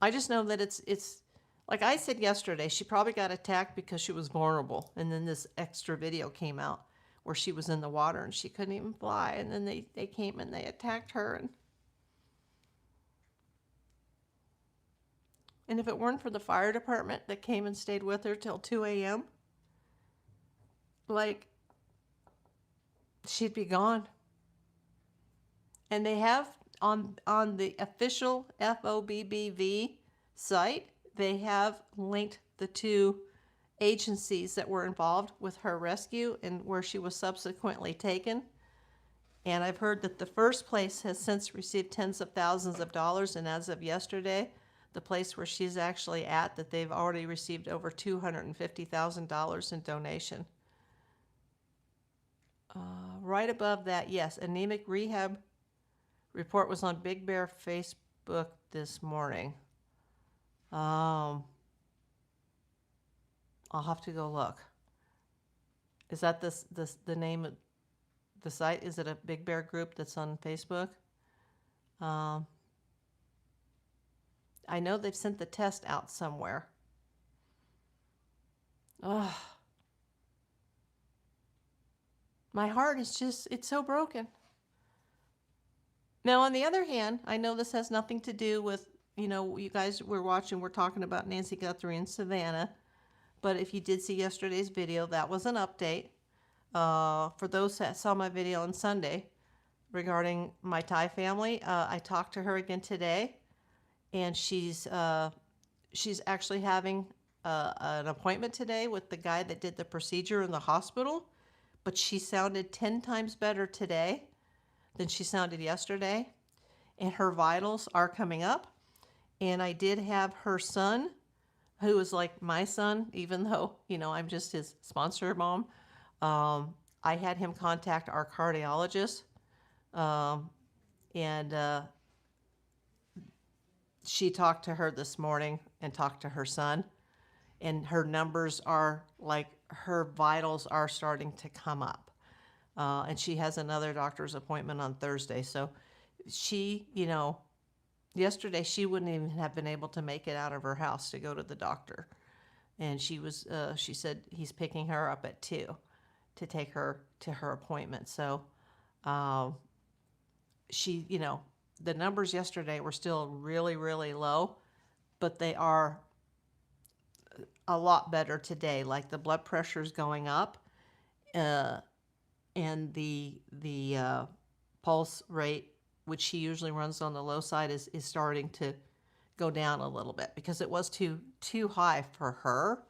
I just know that it's like I said yesterday, she probably got attacked because she was vulnerable. And then this extra video came out where she was in the water and she couldn't even fly. And then they came and they attacked her. And if it weren't for the fire department that came and stayed with her till 2 a.m., she'd be gone. And they have on the official FOBBV site, they have linked the two agencies that were involved with her rescue and where she was subsequently taken. And I've heard that the first place has since received tens of thousands of dollars, and as of yesterday, the place where she's actually at, that they've already received over $250,000 in donation. Right above that, yes, anemic rehab report was on Big Bear Facebook this morning. I'll have to go look. Is that the name of the site? Is it a Big Bear group that's on Facebook? I know they've sent the test out somewhere. Ugh. My heart is just, it's so broken. Now, on the other hand, I know this has nothing to do with, you guys were watching, we're talking about Nancy Guthrie and Savannah. But if you did see yesterday's video, that was an update. For those that saw my video on Sunday regarding my Thai family, I talked to her again today. And she's actually having an appointment today with the guy that did the procedure in the hospital. But she sounded 10 times better today than she sounded yesterday. And her vitals are coming up. And I did have her son, who is like my son, even though, I'm just his sponsor mom. I had him contact our cardiologist. She talked to her this morning and talked to her son. And her numbers are like, her vitals are starting to come up. And she has another doctor's appointment on Thursday. So she, yesterday she wouldn't even have been able to make it out of her house to go to the doctor. and she said he's picking her up at 2 to take her to her appointment. So she, the numbers yesterday were still really, really low, but they are a lot better today. Like the blood pressure's going up, and the pulse rate, which she usually runs on the low side, is starting to go down a little bit because it was too high for her.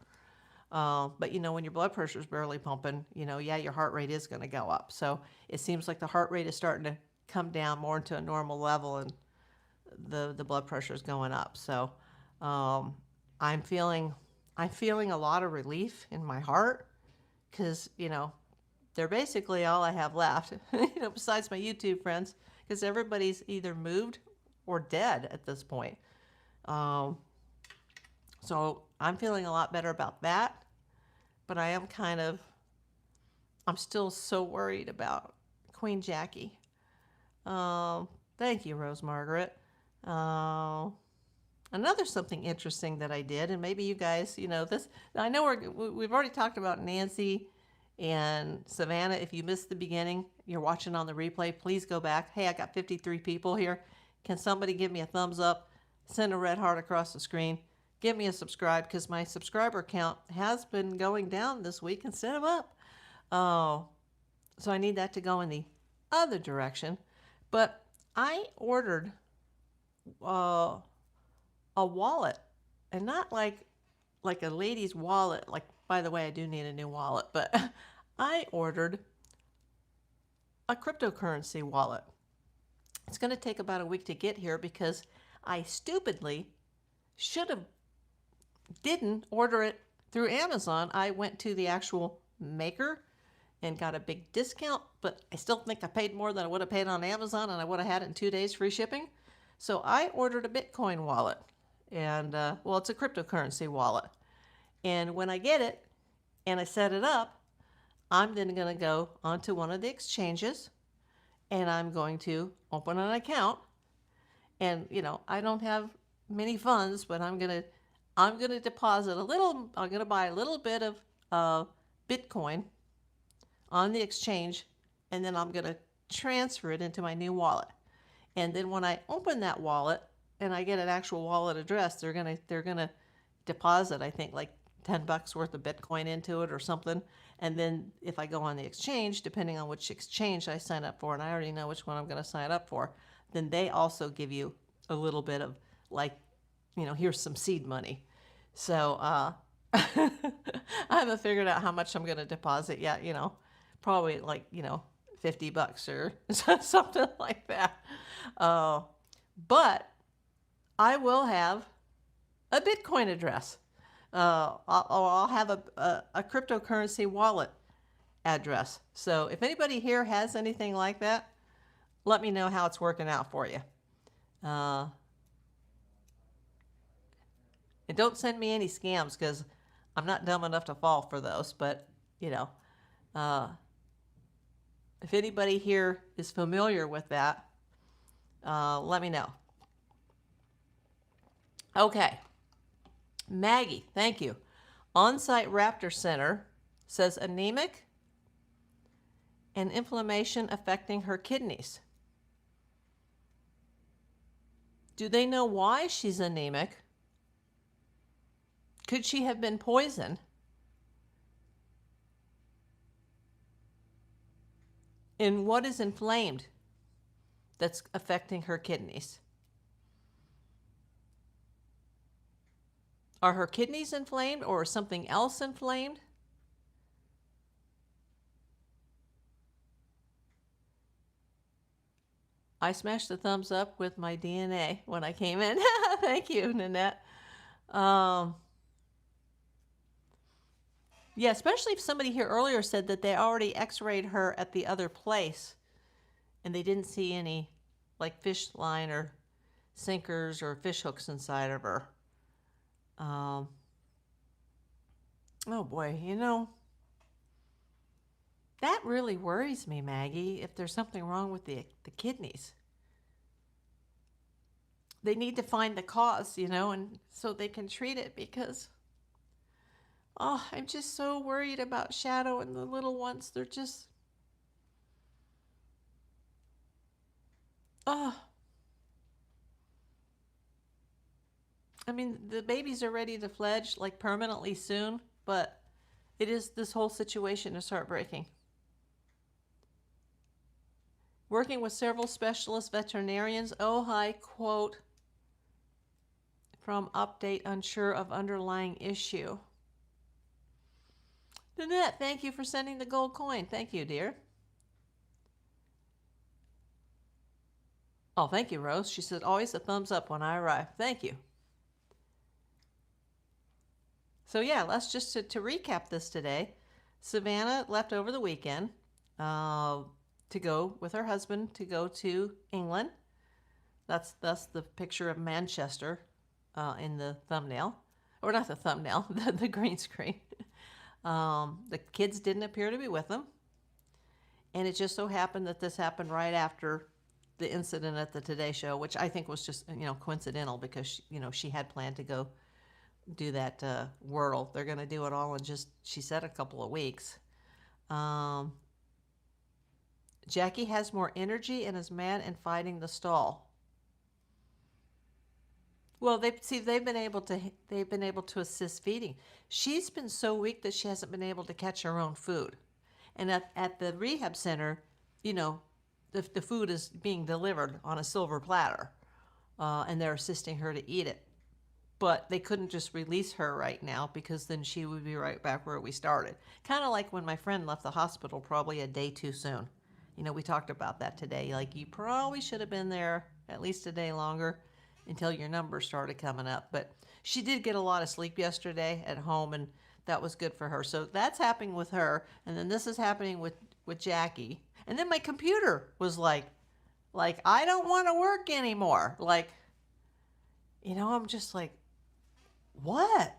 But when your blood pressure is barely pumping, your heart rate is going to go up. So it seems like the heart rate is starting to come down more into a normal level, and the blood pressure is going up. So I'm feeling a lot of relief in my heart because they're basically all I have left, besides my YouTube friends, because everybody's either moved or dead at this point. So I'm feeling a lot better about that, but I'm still so worried about Queen Jackie. Thank you, Rose Margaret. Another something interesting that I did, and maybe you guys, this, I know we've already talked about Nancy and Savannah. If you missed the beginning, you're watching on the replay, please go back. Hey, I got 53 people here. Can somebody give me a thumbs up? Send a red heart across the screen. Give me a subscribe, because my subscriber count has been going down this week instead of up. So I need that to go in the other direction. But I ordered a wallet, and not like a lady's wallet. Like, by the way, I do need a new wallet, but I ordered a cryptocurrency wallet. It's going to take about a week to get here because I stupidly didn't order it through Amazon. I went to the actual maker and got a big discount, but I still think I paid more than I would have paid on Amazon, and I would have had it in 2 days free shipping. So I ordered a Bitcoin wallet, and it's a cryptocurrency wallet. And when I get it and I set it up, I'm then going to go onto one of the exchanges, and I'm going to open an account. And I don't have many funds, but I'm gonna deposit a little. I'm gonna buy a little bit of Bitcoin on the exchange, and then I'm gonna transfer it into my new wallet. And then when I open that wallet and I get an actual wallet address, they're gonna deposit, I think, like $10 worth of Bitcoin into it or something. And then if I go on the exchange, depending on which exchange I sign up for, and I already know which one I'm going to sign up for, then they also give you a little bit of, like, here's some seed money. So I haven't figured out how much I'm going to deposit yet, probably like, $50 or something like that. But I will have a Bitcoin address. I'll have a cryptocurrency wallet address. So if anybody here has anything like that, let me know how it's working out for you. And don't send me any scams, because I'm not dumb enough to fall for those. But, if anybody here is familiar with that, let me know. Okay. Maggie, thank you. On-site Raptor Center says anemic and inflammation affecting her kidneys. Do they know why she's anemic? Could she have been poisoned? And what is inflamed that's affecting her kidneys? Are her kidneys inflamed, or is something else inflamed? I smashed the thumbs up with my DNA when I came in. Thank you, Nanette. Yeah, especially if somebody here earlier said that they already x-rayed her at the other place and they didn't see any, like, fish line or sinkers or fish hooks inside of her. Oh boy, that really worries me, Maggie, if there's something wrong with the kidneys. They need to find the cause, and so they can treat it, because Oh, I'm just so worried about Shadow and the little ones. They're just, oh, I mean, the babies are ready to fledge like permanently soon, but this whole situation is heartbreaking. Working with several specialist veterinarians, Ojai quote from update unsure of underlying issue. Nanette, thank you for sending the gold coin. Thank you, dear. Oh, thank you, Rose. She said, always a thumbs up when I arrive. Thank you. So yeah, let's just to recap this today. Savannah left over the weekend to go with her husband to go to England. That's the picture of Manchester in the thumbnail, or not the thumbnail, the green screen. The kids didn't appear to be with them, and it just so happened that this happened right after the incident at the Today Show, which I think was just coincidental because she had planned to go do that Wordle. They're going to do it all in just, she said, a couple of weeks. Jackie has more energy and is mad and fighting the stall. Well, they've been able to assist feeding. She's been so weak that she hasn't been able to catch her own food. And at the rehab center, the food is being delivered on a silver platter, and they're assisting her to eat it. But they couldn't just release her right now because then she would be right back where we started. Kind of like when my friend left the hospital probably a day too soon. We talked about that today. Like, you probably should have been there at least a day longer until your numbers started coming up. But she did get a lot of sleep yesterday at home, and that was good for her. So that's happening with her. And then this is happening with Jackie. And then my computer was like, I don't want to work anymore. I'm just like, what?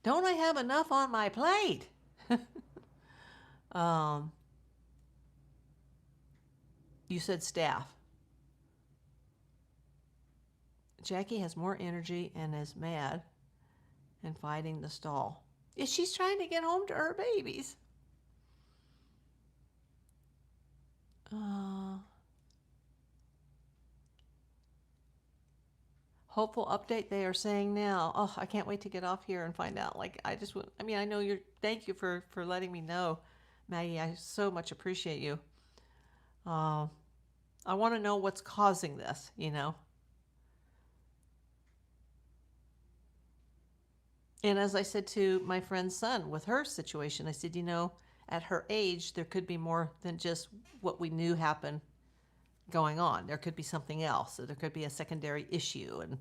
Don't I have enough on my plate? You said staff. Jackie has more energy and is mad and fighting the stall. She's trying to get home to her babies. Hopeful update, they are saying now. Oh, I can't wait to get off here and find out. I know thank you for letting me know, Maggie. I so much appreciate you. I want to know what's causing this, And as I said to my friend's son with her situation, I said, at her age, there could be more than just what we knew happened going on. There could be something else. There could be a secondary issue, and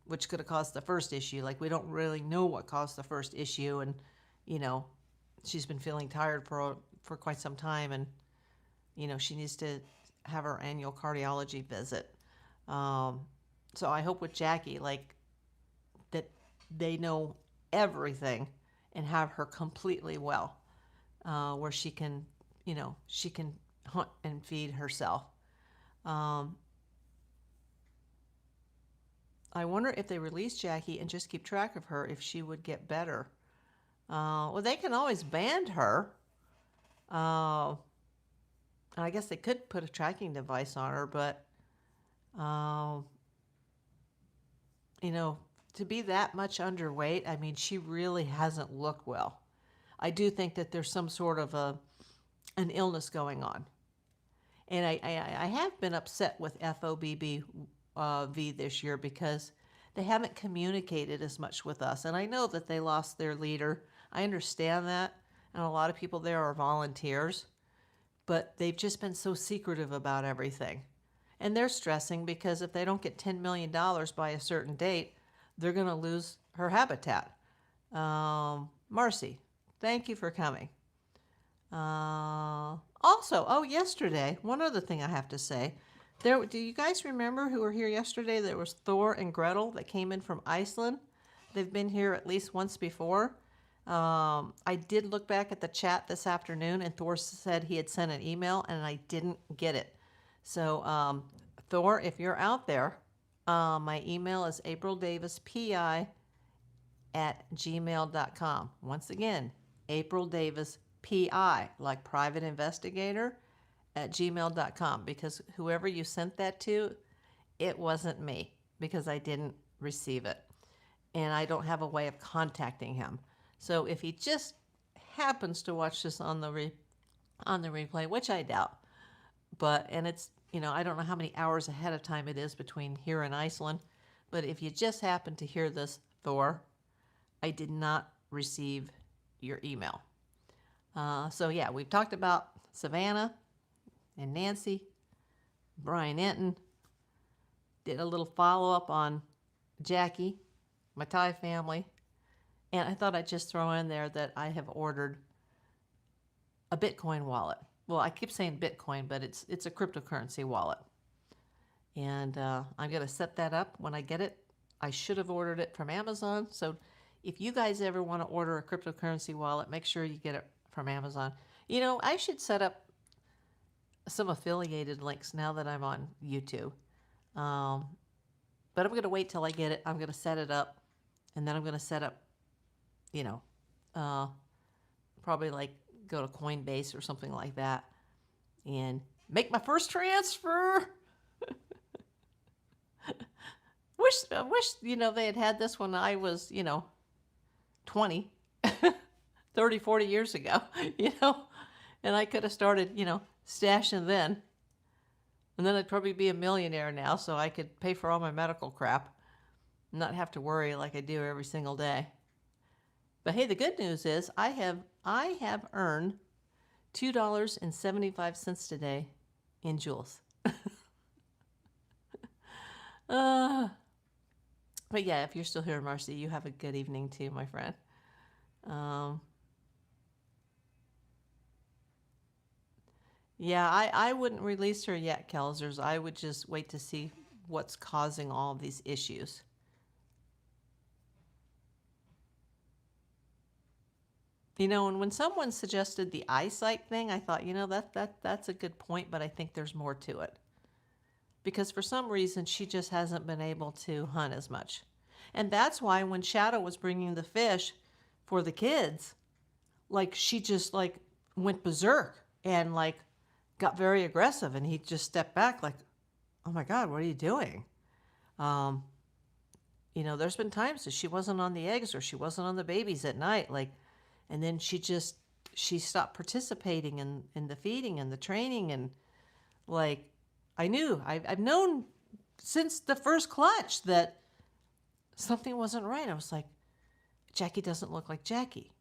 which could have caused the first issue. We don't really know what caused the first issue, and she's been feeling tired for quite some time, and she needs to have her annual cardiology visit. So I hope with Jackie, that they know everything and have her completely well, where she can hunt and feed herself. I wonder if they release Jackie and just keep track of her, if she would get better. Well, they can always ban her. I guess they could put a tracking device on her, but, to be that much underweight, she really hasn't looked well. I do think that there's some sort of an illness going on. And I have been upset with FOBB V this year because they haven't communicated as much with us. And I know that they lost their leader. I understand that. And a lot of people there are volunteers. But they've just been so secretive about everything. And they're stressing because if they don't get $10 million by a certain date, they're going to lose her habitat. Marcy, thank you for coming. Also, yesterday, one other thing I have to say. Do you guys remember who were here yesterday? There was Thor and Gretel that came in from Iceland. They've been here at least once before. I did look back at the chat this afternoon, and Thor said he had sent an email, and I didn't get it. So, Thor, if you're out there, my email is aprildavispi aprildavispi@gmail.com. Once again, aprildavispi, like private investigator, @gmail.com, because whoever you sent that to, it wasn't me, because I didn't receive it. And I don't have a way of contacting him. So if he just happens to watch this on the replay, which I doubt, and it's, I don't know how many hours ahead of time it is between here and Iceland, but if you just happen to hear this, Thor, I did not receive your email. So yeah, we've talked about Savannah and Nancy, Brian Enton, did a little follow-up on Jackie, my Thai family, and I thought I'd just throw in there that I have ordered a Bitcoin wallet. Well, I keep saying Bitcoin, but it's a cryptocurrency wallet. And I'm going to set that up when I get it. I should have ordered it from Amazon. So if you guys ever want to order a cryptocurrency wallet, make sure you get it from Amazon. I should set up some affiliated links now that I'm on YouTube. But I'm going to wait till I get it. I'm going to set it up. And then I'm going to set up, probably like go to Coinbase or something like that and make my first transfer. I wish, they had this when I was, 20, 30, 40 years ago, and I could have started, stashing then. And then I'd probably be a millionaire now, so I could pay for all my medical crap and not have to worry like I do every single day. But hey, the good news is I have earned $2.75 today in jewels. But yeah, if you're still here, Marcy, you have a good evening too, my friend. Yeah, I wouldn't release her yet, Kelsers. I would just wait to see what's causing all of these issues. And when someone suggested the eyesight thing, I thought, that's a good point, but I think there's more to it. Because for some reason, she just hasn't been able to hunt as much. And that's why when Shadow was bringing the fish for the kids, she just went berserk and got very aggressive, and he just stepped back oh my God, what are you doing? There's been times that she wasn't on the eggs or she wasn't on the babies at night, and then she stopped participating in the feeding and the training, and I've known since the first clutch that something wasn't right. I was like, Jackie doesn't look like Jackie,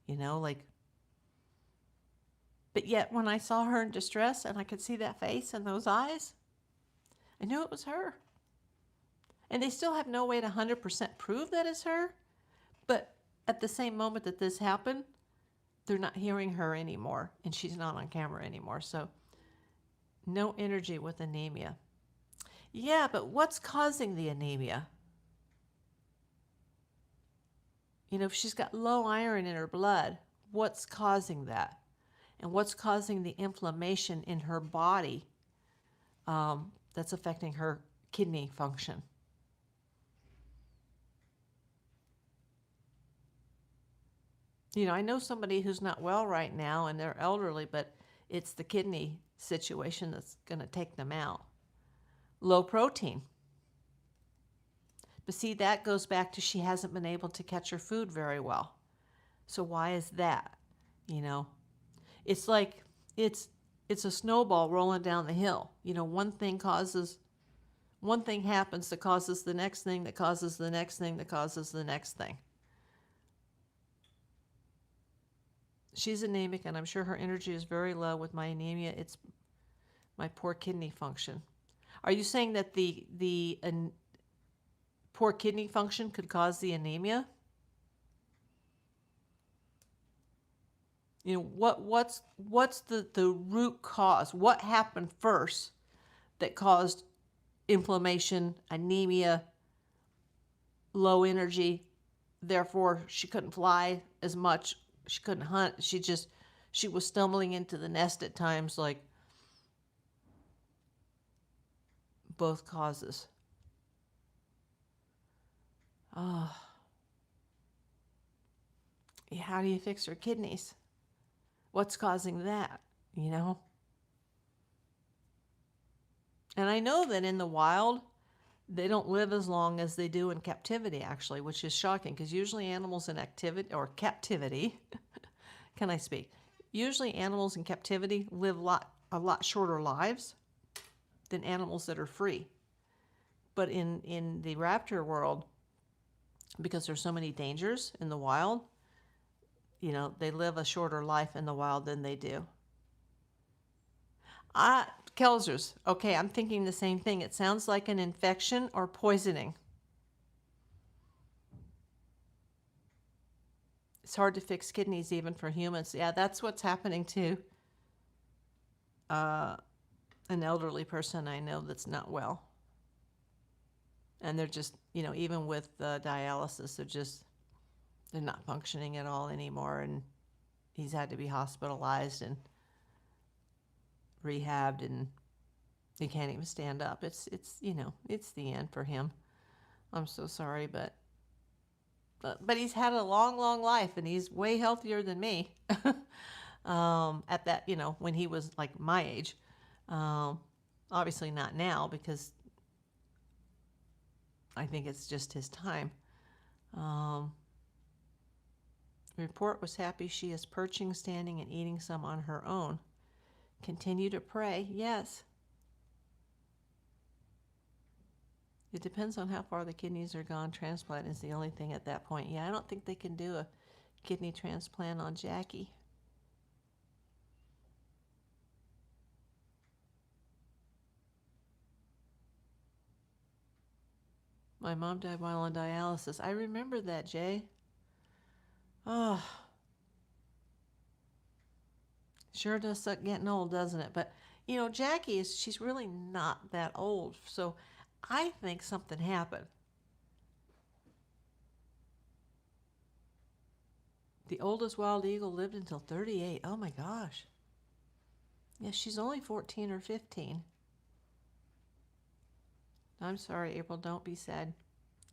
but yet when I saw her in distress and I could see that face and those eyes, I knew it was her. And they still have no way to 100% prove that it's her. But at the same moment that this happened, they're not hearing her anymore, and she's not on camera anymore. So no energy with anemia. Yeah, but what's causing the anemia? If she's got low iron in her blood, what's causing that? And what's causing the inflammation in her body that's affecting her kidney function? I know somebody who's not well right now and they're elderly, but it's the kidney situation that's going to take them out. Low protein. But see, that goes back to she hasn't been able to catch her food very well. So why is that? It's like it's a snowball rolling down the hill. One thing happens that causes the next thing, that causes the next thing, that causes the next thing. She's anemic, and I'm sure her energy is very low with my anemia. It's my poor kidney function. Are you saying that the poor kidney function could cause the anemia? What's the root cause? What happened first that caused inflammation, anemia, low energy? Therefore, she couldn't fly as much. She couldn't hunt. She was stumbling into the nest at times, both causes. Oh. how do you fix her kidneys? What's causing that, you know? And I know that in the wild, they don't live as long as they do in captivity, actually, which is shocking because usually animals in activity or captivity, can I speak? Usually animals in captivity live a lot shorter lives than animals that are free. But in the raptor world, because there's so many dangers in the wild, you know, they live a shorter life in the wild than they do. Kelsers. Okay, I'm thinking the same thing. It sounds like an infection or poisoning. It's hard to fix kidneys even for humans. Yeah, that's what's happening to an elderly person I know that's not well. And they're just, you know, even with dialysis, they're not functioning at all anymore. And he's had to be hospitalized and rehabbed, and he can't even stand up. It's you know, it's the end for him. I'm so sorry, but he's had a long, long life, and he's way healthier than me. At that, you know, when he was like my age. Obviously not now, because I think it's just his time. Report was happy she is perching, standing, and eating some on her own. Continue to pray. Yes. It depends on how far the kidneys are gone. Transplant is the only thing at that point. Yeah, I don't think they can do a kidney transplant on Jackie. My mom died while on dialysis. I remember that, Jay. Oh, sure does suck getting old, doesn't it? But, you know, she's really not that old. So I think something happened. The oldest wild eagle lived until 38. Oh my gosh. Yeah, she's only 14 or 15. I'm sorry, April. Don't be sad.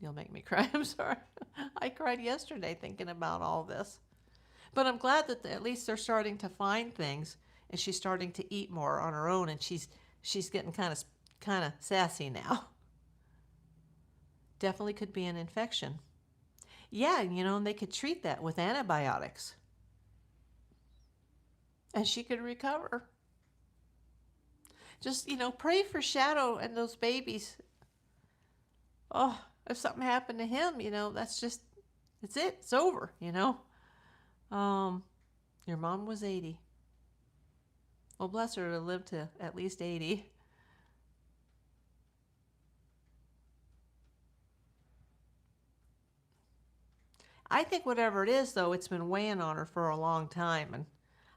You'll make me cry. I'm sorry. I cried yesterday thinking about all this. But I'm glad that at least they're starting to find things, and she's starting to eat more on her own, and she's getting kind of sassy now. Definitely could be an infection. Yeah, you know, and they could treat that with antibiotics. And she could recover. Just, you know, pray for Shadow and those babies. Oh, if something happened to him, you know, it's it. It's over, you know. Your mom was 80. Well, bless her to live to at least 80. I think whatever it is, though, it's been weighing on her for a long time, and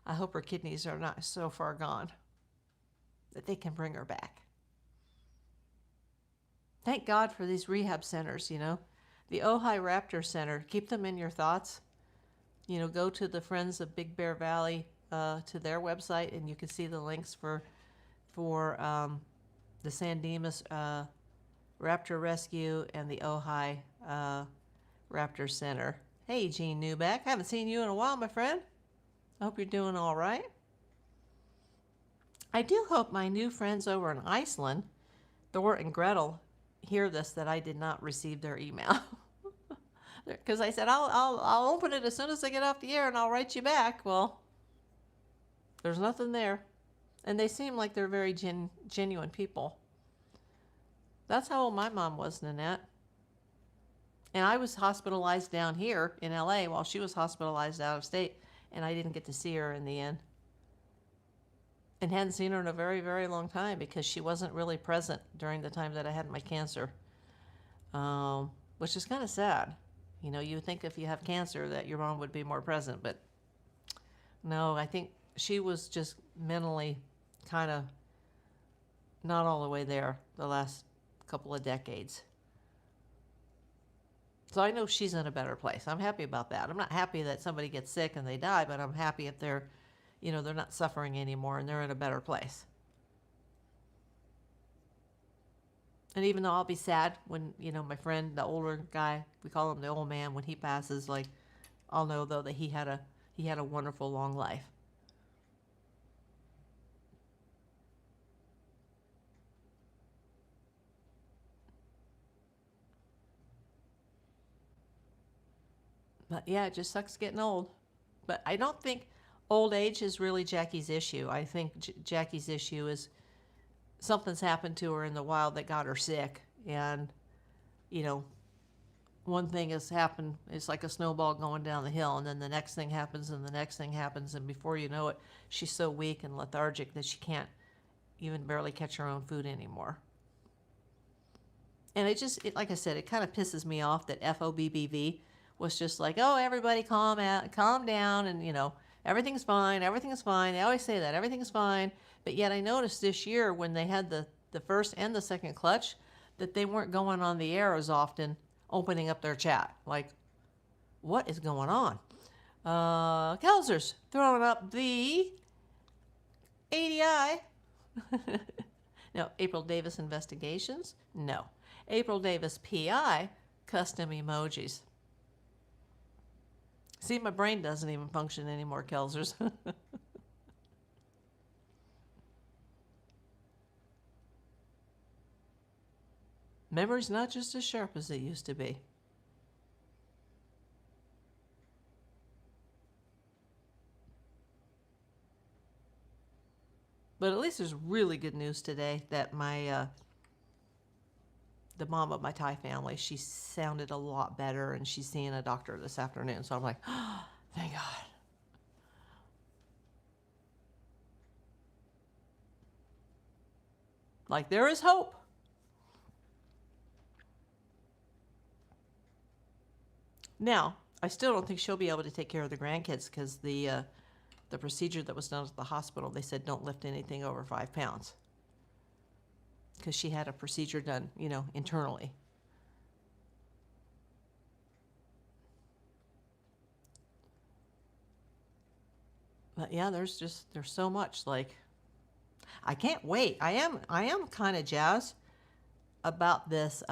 I hope her kidneys are not so far gone that they can bring her back. Thank God for these rehab centers, you know. The Ojai Raptor Center, keep them in your thoughts. You know, go to the Friends of Big Bear Valley, to their website, and you can see the links for the San Dimas Raptor Rescue and the Ojai Raptor Center. Hey, Gene Newbeck. Haven't seen you in a while, my friend. I hope you're doing all right. I do hope my new friends over in Iceland, Thor and Gretel, hear this, that I did not receive their email. Because I said, I'll open it as soon as I get off the air and I'll write you back. Well, there's nothing there. And they seem like they're very genuine people. That's how old my mom was, Nanette. And I was hospitalized down here in LA while she was hospitalized out of state. And I didn't get to see her in the end. And hadn't seen her in a very, very long time because she wasn't really present during the time that I had my cancer. Which is kind of sad. You know, you would think if you have cancer that your mom would be more present. But no, I think she was just mentally kind of not all the way there the last couple of decades. So I know she's in a better place. I'm happy about that. I'm not happy that somebody gets sick and they die, but I'm happy if they're, you know, they're not suffering anymore and they're in a better place. And even though I'll be sad when, you know, my friend, the older guy, we call him the old man, when he passes, like, I'll know though that he had a wonderful long life. But yeah, it just sucks getting old. But I don't think old age is really Jackie's issue. I think Jackie's issue is something's happened to her in the wild that got her sick. And, you know, one thing has happened, it's like a snowball going down the hill, and then the next thing happens, and the next thing happens, and before you know it, she's so weak and lethargic that she can't even barely catch her own food anymore. And like I said, it kind of pisses me off that FOBBV was just like, oh, everybody calm down, and, you know, everything's fine. They always say that, everything's fine. But yet I noticed this year when they had the first and the second clutch that they weren't going on the air as often, opening up their chat. Like, what is going on? Kelser's throwing up the ADI. No, April Davis investigations? No. April Davis PI custom emojis. See, my brain doesn't even function anymore, Kelsers. Memory's not just as sharp as it used to be. But at least there's really good news today that the mom of my Thai family, she sounded a lot better, and she's seeing a doctor this afternoon. So I'm like, oh, thank God. Like, there is hope. Now, I still don't think she'll be able to take care of the grandkids because the procedure that was done at the hospital, they said don't lift anything over 5 pounds. Because she had a procedure done, you know, internally. But yeah, there's so much, like, I can't wait. I am kind of jazzed about this.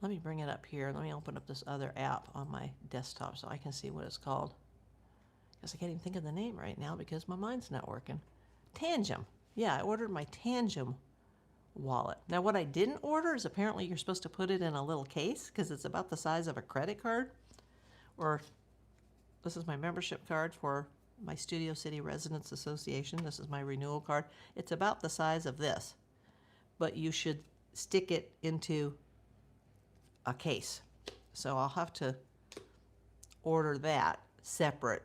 Let me bring it up here. Let me open up this other app on my desktop so I can see what it's called. Because I can't even think of the name right now because my mind's not working. Tangem. Yeah, I ordered my Tangem wallet. Now, what I didn't order is apparently you're supposed to put it in a little case because it's about the size of a credit card. Or this is my membership card for my Studio City Residents Association. This is my renewal card. It's about the size of this. But you should stick it into a case. So I'll have to order that separate.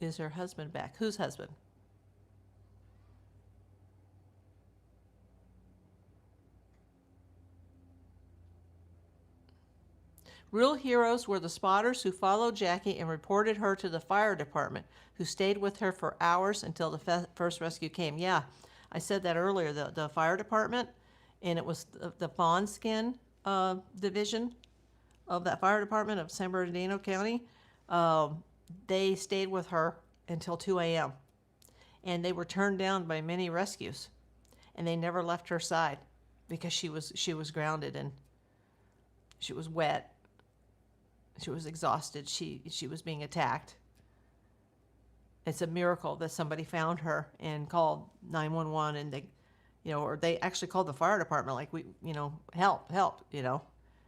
Is her husband back? Whose husband? Real heroes were the spotters who followed Jackie and reported her to the fire department, who stayed with her for hours until the first rescue came. Yeah, I said that earlier, the fire department, and it was the fawn skin division of that fire department of San Bernardino County. They stayed with her until 2 a.m. and they were turned down by many rescues, and they never left her side because she was grounded and she was wet. She was exhausted. She was being attacked. It's a miracle that somebody found her and called 911, and they, you know, or they actually called the fire department, like, we, you know, help, you know,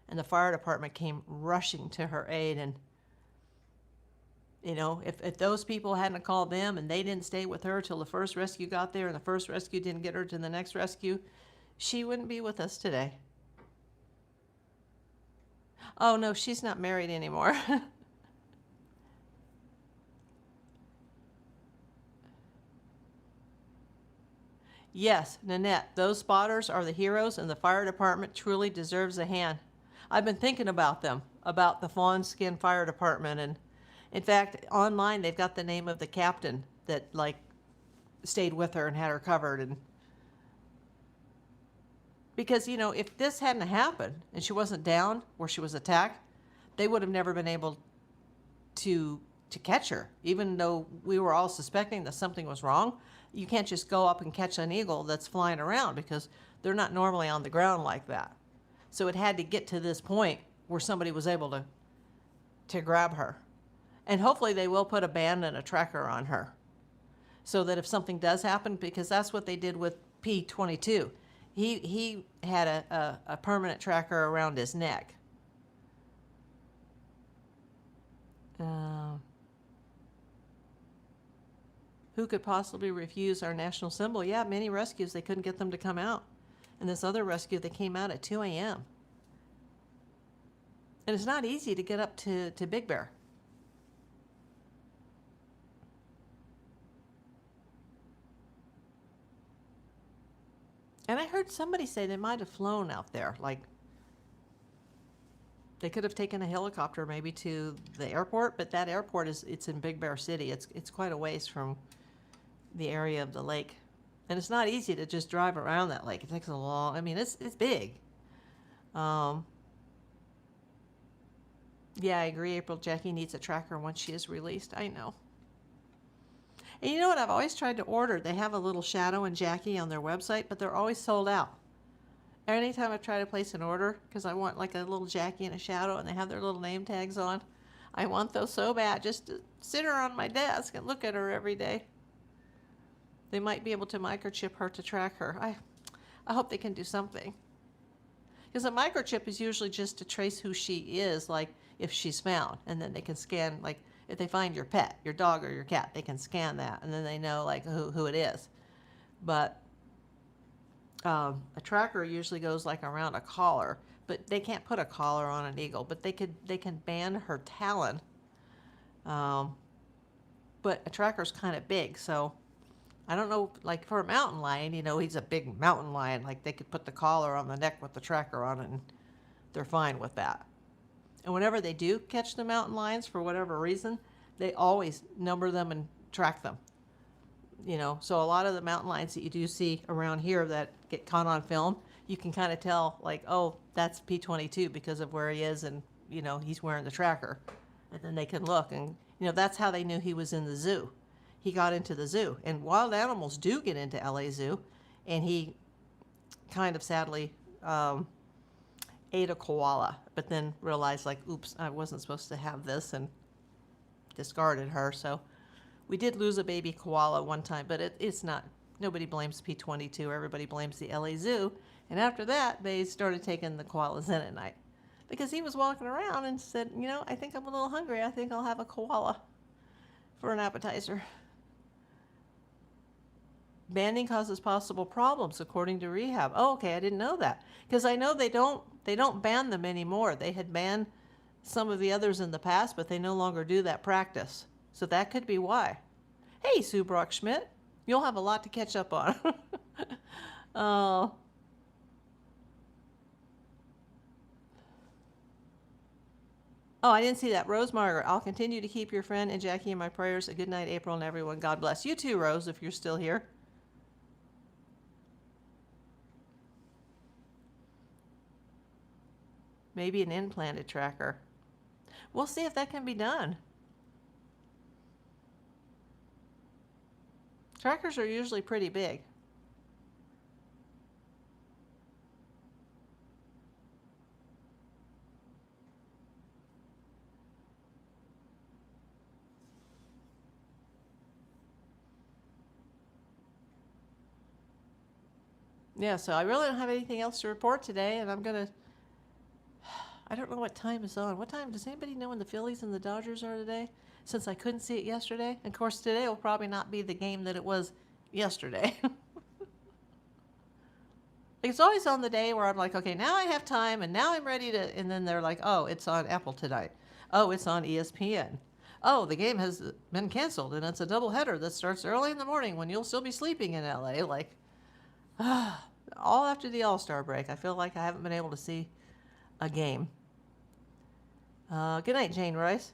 and the fire department came rushing to her aid. And, you know, if those people hadn't called them and they didn't stay with her till the first rescue got there and the first rescue didn't get her to the next rescue, she wouldn't be with us today. Oh, no, she's not married anymore. Yes, Nanette, those spotters are the heroes, and the fire department truly deserves a hand. I've been thinking about them, about the Fawn Skin Fire Department, and in fact, online they've got the name of the captain that, like, stayed with her and had her covered. And because, you know, if this hadn't happened and she wasn't down where she was attacked, they would have never been able to catch her, even though we were all suspecting that something was wrong. You can't just go up and catch an eagle that's flying around because They're not normally on the ground like that. So it had to get to this point where somebody was able to grab her. And hopefully they will put a band and a tracker on her so that if something does happen, because that's what they did with P22. He had a permanent tracker around his neck. Who could possibly refuse our national symbol? Yeah, many rescues, they couldn't get them to come out. And this other rescue, they came out at 2 a.m. And it's not easy to get up to Big Bear. And I heard somebody say they might have flown out there. Like, they could have taken a helicopter maybe to the airport, but that airport it's in Big Bear City. It's quite a ways from the area of the lake. And it's not easy to just drive around that lake. It takes a long, I mean, it's big. Yeah, I agree, April. Jackie needs a tracker once she is released. I know. And you know what? I've always tried to order. They have a little Shadow and Jackie on their website, but they're always sold out. Anytime I try to place an order, because I want like a little Jackie and a Shadow, and they have their little name tags on, I want those so bad, just to sit her on my desk and look at her every day. They might be able to microchip her to track her. I hope they can do something. Because a microchip is usually just to trace who she is, like if she's found, and then they can scan, like if they find your pet, your dog or your cat, they can scan that, and then they know like who it is. But a tracker usually goes like around a collar, but they can't put a collar on an eagle, but they can band her talon. But a tracker's kind of big, so I don't know, like for a mountain lion, you know, he's a big mountain lion, like they could put the collar on the neck with the tracker on it, and they're fine with that. And whenever they do catch the mountain lions, for whatever reason, they always number them and track them. You know, so a lot of the mountain lions that you do see around here that get caught on film, you can kind of tell, like, oh, that's P22 because of where he is, and, you know, he's wearing the tracker. And then they can look, and, you know, that's how they knew he was in the zoo. He got into the zoo. And wild animals do get into LA Zoo, and he kind of sadly ate a koala, but then realized, like, oops, I wasn't supposed to have this, and discarded her. So we did lose a baby koala one time, but it's not, nobody blames P22. Everybody blames the LA Zoo. And after that, they started taking the koalas in at night, because he was walking around and said, you know, I think I'm a little hungry. I think I'll have a koala for an appetizer. Banding causes possible problems, according to rehab. Oh, okay, I didn't know that, because I know they don't ban them anymore. They had banned some of the others in the past, but they no longer do that practice. So that could be why. Hey, Sue Brock Schmidt, you'll have a lot to catch up on. Oh. Oh, I didn't see that. Rose Margaret, I'll continue to keep your friend and Jackie in my prayers. A good night, April, and everyone. God bless. You too, Rose, if you're still here. Maybe an implanted tracker. We'll see if that can be done. Trackers are usually pretty big. Yeah, so I really don't have anything else to report today, and I'm going to, I don't know what time is on. What time, does anybody know when the Phillies and the Dodgers are today? Since I couldn't see it yesterday. And of course, today will probably not be the game that it was yesterday. It's always on the day where I'm like, okay, now I have time, and now I'm ready to, and then they're like, oh, it's on Apple tonight. Oh, it's on ESPN. Oh, the game has been canceled, and it's a doubleheader that starts early in the morning when you'll still be sleeping in LA. Like, all after the All-Star break. I feel like I haven't been able to see a game. Good night, Jane Royce.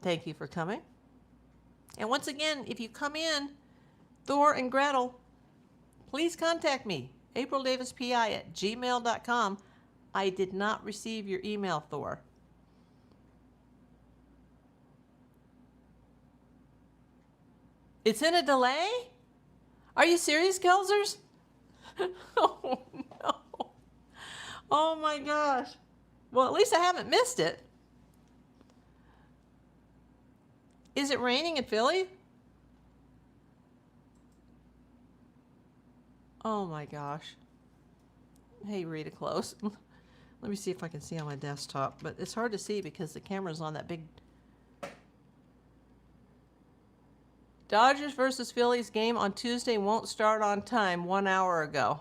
Thank you for coming. And once again, if you come in, Thor and Gretel, please contact me, aprildavispi@gmail.com. I did not receive your email, Thor. It's in a delay? Are you serious, Kelsers? Oh, no. Oh, my gosh. Well, at least I haven't missed it. Is it raining in Philly? Oh, my gosh. Hey, read it close. Let me see if I can see on my desktop. But it's hard to see because the camera's on that big... Dodgers versus Phillies game on Tuesday won't start on time 1 hour ago.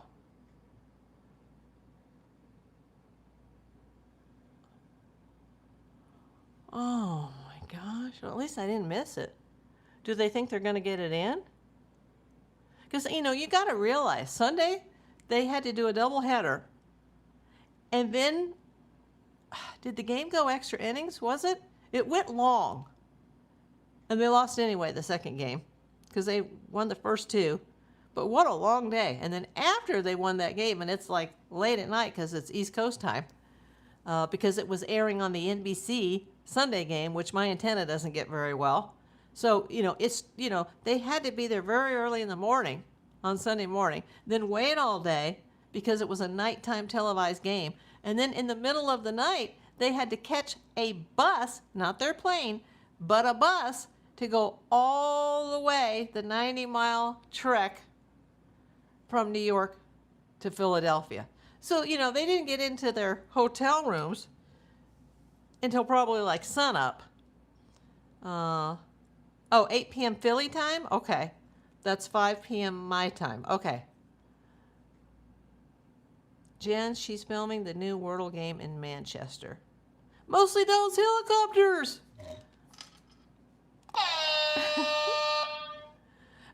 Oh my gosh. Well, at least I didn't miss it. Do they think they're going to get it in? Because, you know, you got to realize Sunday they had to do a doubleheader. And then, did the game go extra innings? Was it? It went long. And they lost anyway the second game because they won the first two. But what a long day. And then after they won that game, and it's like late at night because it's East Coast time, because it was airing on the NBC Sunday game, which my antenna doesn't get very well. So, you know, it's, you know, they had to be there very early in the morning on Sunday morning, then wait all day because it was a nighttime televised game. And then in the middle of the night, they had to catch a bus, not their plane, but a bus to go all the way, the 90-mile trek from New York to Philadelphia. So, you know, they didn't get into their hotel rooms until probably like sunup. 8 p.m. Philly time? Okay. That's 5 p.m. my time. Okay. Jen, she's filming the new Wordle game in Manchester. Mostly those helicopters!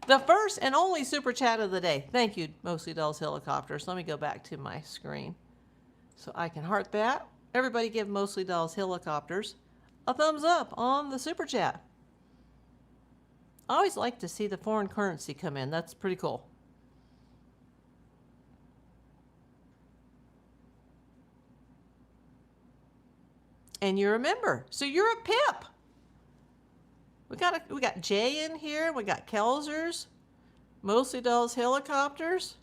The first and only super chat of the day. Thank you, Mostly Dolls Helicopters. Let me go back to my screen so I can heart that. Everybody give Mostly Dolls Helicopters a thumbs up on the super chat. I always like to see the foreign currency come in. That's pretty cool. And you're a member, so you're a pip. We got Jay in here. We got Kelsers, Mostly Dolls Helicopters.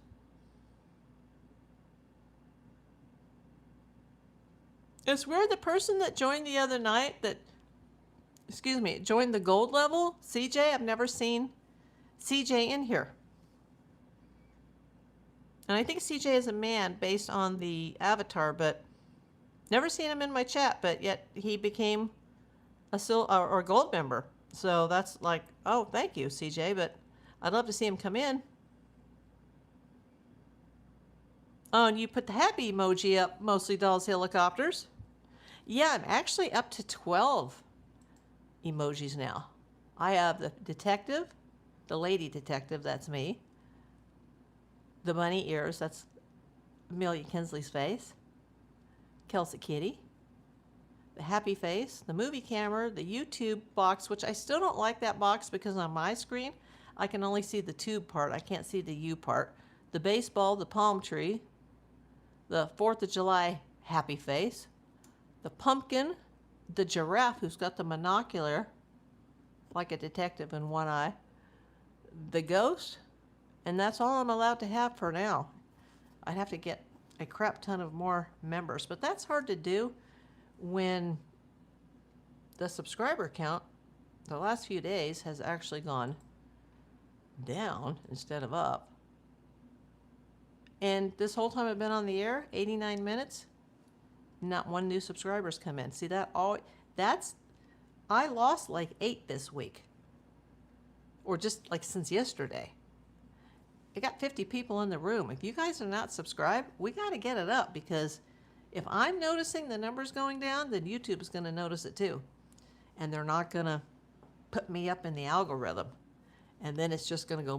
It's weird. The person that joined the other night joined the gold level, CJ. I've never seen CJ in here. And I think CJ is a man based on the avatar, but never seen him in my chat, but yet he became a or gold member. So that's like, oh, thank you, CJ, but I'd love to see him come in. Oh, and you put the happy emoji up, Mostly Dolls Helicopters. Yeah, I'm actually up to 12 emojis now. I have the detective, the lady detective, that's me. The bunny ears, that's Amelia Kinsley's face. Kelsa Kitty. The happy face, the movie camera, the YouTube box, which I still don't like that box because on my screen, I can only see the tube part. I can't see the U part. The baseball, the palm tree, the 4th of July happy face, the pumpkin, the giraffe who's got the monocular, like a detective in one eye, the ghost, and that's all I'm allowed to have for now. I'd have to get a crap ton of more members, but that's hard to do when the subscriber count the last few days has actually gone down instead of up. And this whole time I've been on the air, 89 minutes, not one new subscriber's come in. See that? I lost like 8 this week. Or just like since yesterday. I got 50 people in the room. If you guys are not subscribed, we got to get it up, because if I'm noticing the numbers going down, then YouTube is going to notice it too. And they're not going to put me up in the algorithm. And then it's just going to go,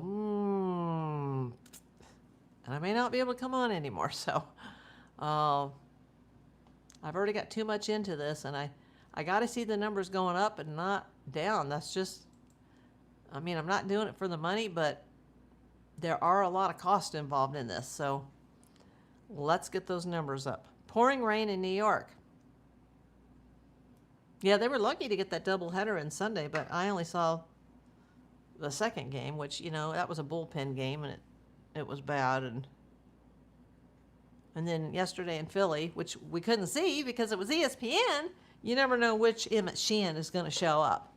and I may not be able to come on anymore. So I've already got too much into this, and I got to see the numbers going up and not down. That's just, I mean, I'm not doing it for the money, but there are a lot of costs involved in this. So let's get those numbers up. Pouring rain in New York. Yeah, they were lucky to get that doubleheader in Sunday, but I only saw the second game, which, you know, that was a bullpen game, and it was bad. And And then yesterday in Philly, which we couldn't see because it was ESPN, you never know which Emmett Sheehan is going to show up.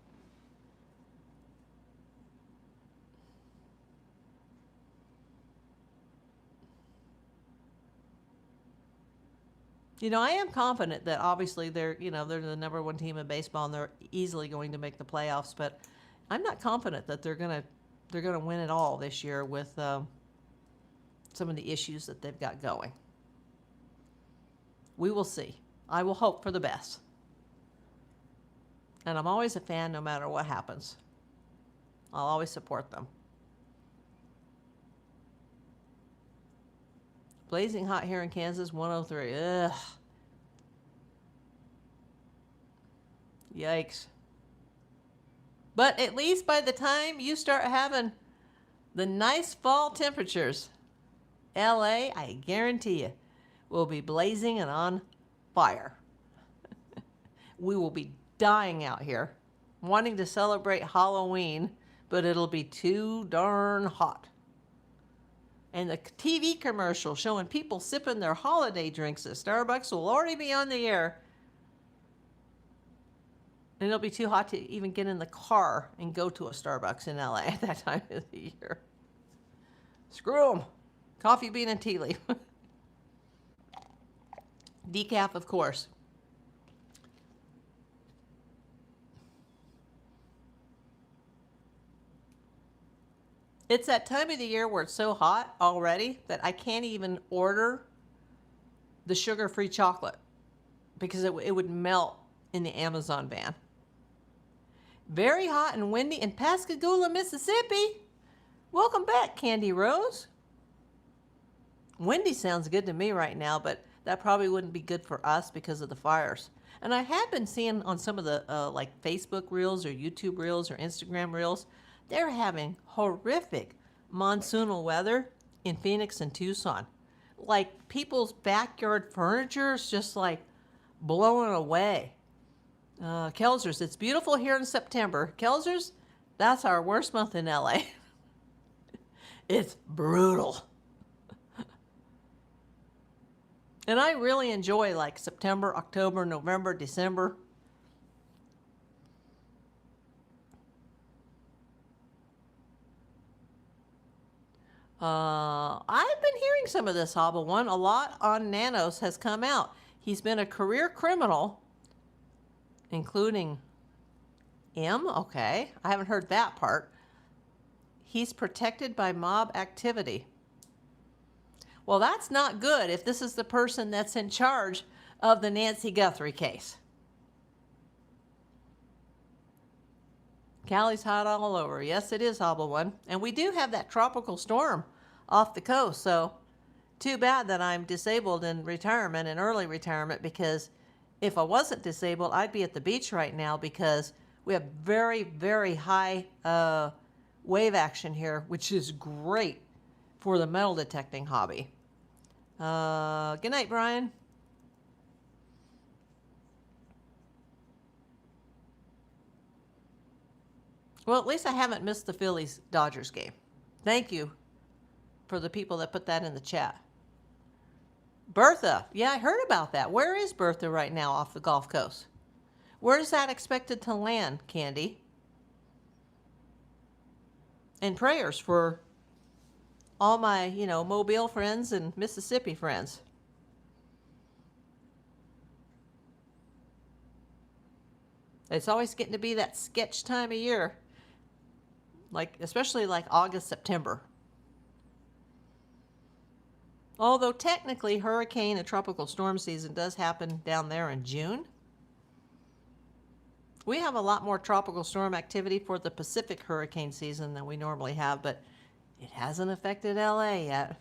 You know, I am confident that obviously they're the number one team in baseball and they're easily going to make the playoffs, but I'm not confident that they're gonna win it all this year with some of the issues that they've got going. We will see. I will hope for the best. And I'm always a fan no matter what happens. I'll always support them. Blazing hot here in Kansas, 103. Ugh. Yikes. But at least by the time you start having the nice fall temperatures, LA, I guarantee you, will be blazing and on fire. We will be dying out here, wanting to celebrate Halloween, but it'll be too darn hot. And the TV commercial showing people sipping their holiday drinks at Starbucks will already be on the air. And it'll be too hot to even get in the car and go to a Starbucks in LA at that time of the year. Screw them. Coffee bean and tea leaf. Decaf, of course. It's that time of the year where it's so hot already that I can't even order the sugar-free chocolate because it would melt in the Amazon van. Very hot and windy in Pascagoula, Mississippi. Welcome back, Candy Rose. Windy sounds good to me right now, but that probably wouldn't be good for us because of the fires. And I have been seeing on some of the like Facebook Reels or YouTube Reels or Instagram Reels, they're having horrific monsoonal weather in Phoenix and Tucson. Like people's backyard furniture is just like blowing away. Kelsa's, it's beautiful here in September. Kelsa's, that's our worst month in LA. It's brutal. And I really enjoy like September, October, November, December. I've been hearing some of this, Hobble One. A lot on Nanos has come out. He's been a career criminal, including okay, I haven't heard that part. He's protected by mob activity. Well, that's not good if this is the person that's in charge of the Nancy Guthrie case. Cali's hot all over. Yes, it is, Hobble One. And we do have that tropical storm off the coast, so too bad that I'm disabled in retirement, in early retirement, because if I wasn't disabled, I'd be at the beach right now because we have very, very high wave action here, which is great for the metal detecting hobby. Good night, Brian. Well, at least I haven't missed the Phillies-Dodgers game. Thank you for the people that put that in the chat. Bertha. Yeah, I heard about that. Where is Bertha right now off the Gulf Coast? Where is that expected to land, Candy? And prayers for all my, Mobile friends and Mississippi friends. It's always getting to be that sketch time of year. Especially like August, September. Although technically hurricane and tropical storm season does happen down there in June. We have a lot more tropical storm activity for the Pacific hurricane season than we normally have, but it hasn't affected LA yet.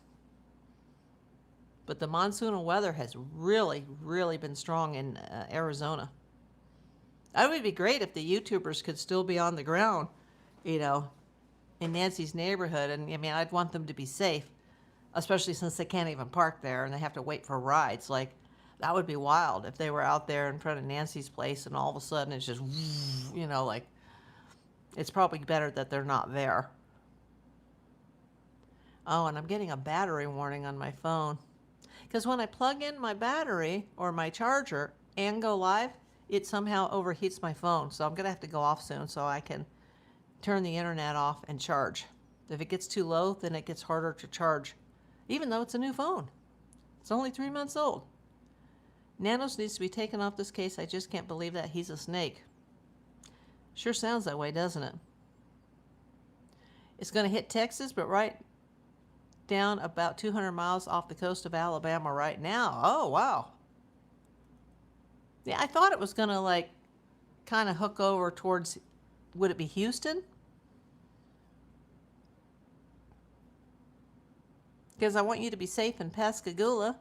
But the monsoonal weather has really, really been strong in Arizona. It would be great if the YouTubers could still be on the ground, in Nancy's neighborhood. And I'd want them to be safe, especially since they can't even park there and they have to wait for rides. That would be wild if they were out there in front of Nancy's place and all of a sudden it's just, it's probably better that they're not there. Oh, and I'm getting a battery warning on my phone. Because when I plug in my battery or my charger and go live, it somehow overheats my phone. So I'm going to have to go off soon so I can turn the internet off and charge. If it gets too low, then it gets harder to charge, even though it's a new phone. It's only 3 months old. Nanos needs to be taken off this case. I just can't believe that he's a snake. Sure sounds that way, doesn't it? It's going to hit Texas, but right down about 200 miles off the coast of Alabama right now. Oh, wow. Yeah, I thought it was going to like kind of hook over towards, would it be Houston? Because I want you to be safe in Pascagoula.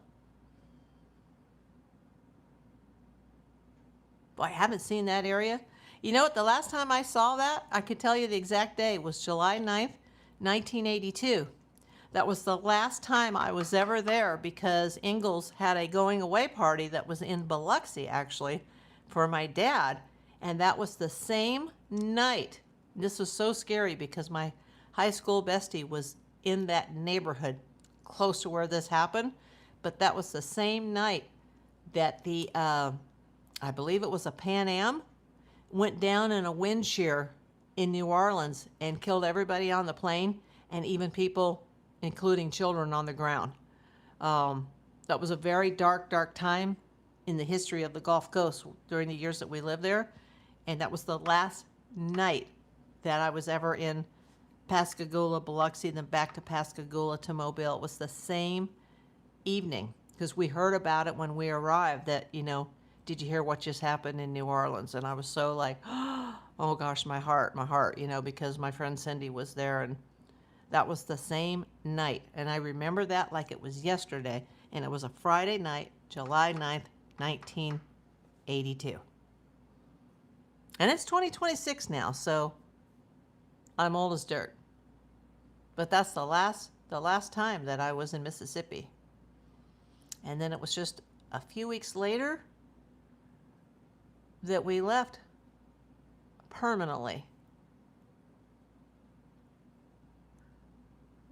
Boy, I haven't seen that area. You know what? The last time I saw that, I could tell you the exact day, was July 9th, 1982. That was the last time I was ever there because Ingalls had a going away party that was in Biloxi, actually, for my dad. And that was the same night. This was so scary because my high school bestie was in that neighborhood close to where this happened. But that was the same night that the, I believe it was a Pan Am, went down in a wind shear in New Orleans and killed everybody on the plane and even people, including children, on the ground. That was a very dark, dark time in the history of the Gulf Coast during the years that we lived there. And that was the last night that I was ever in Pascagoula, Biloxi, then back to Pascagoula to Mobile. It was the same evening because we heard about it when we arrived that, you know, did you hear what just happened in New Orleans? And I was so like, oh gosh, my heart, you know, because my friend Cindy was there, and that was the same night. And I remember that like it was yesterday, and it was a Friday night, July 9th, 1982. And it's 2026 now, so I'm old as dirt. But that's the last time that I was in Mississippi. And then it was just a few weeks later that we left permanently.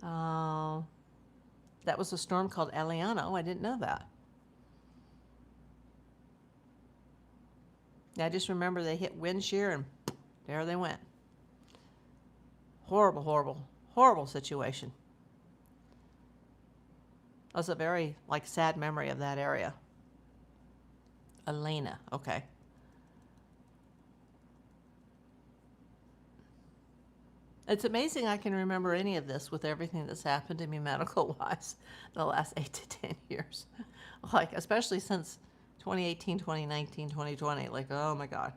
That was a storm called Eliana. Oh, I didn't know that. I just remember they hit wind shear and there they went. Horrible, horrible, horrible situation. That was a very sad memory of that area. Elena, okay. It's amazing I can remember any of this with everything that's happened to me medical-wise the last 8 to 10 years. Especially since 2018, 2019, 2020. Oh my God.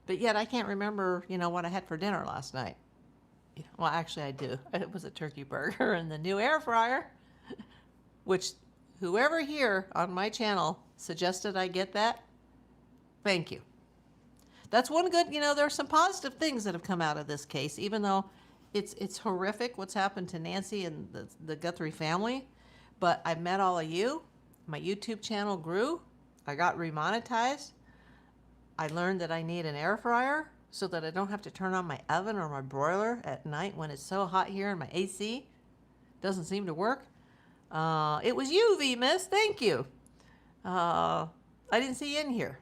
But yet I can't remember, what I had for dinner last night. Well, actually I do. It was a turkey burger and the new air fryer, which whoever here on my channel suggested I get that, thank you. That's one good, there are some positive things that have come out of this case, even though it's horrific what's happened to Nancy and the Guthrie family. But I met all of you. My YouTube channel grew. I got remonetized. I learned that I need an air fryer so that I don't have to turn on my oven or my broiler at night when it's so hot here and my AC doesn't seem to work. It was you, V-Miss. Thank you. I didn't see you in here.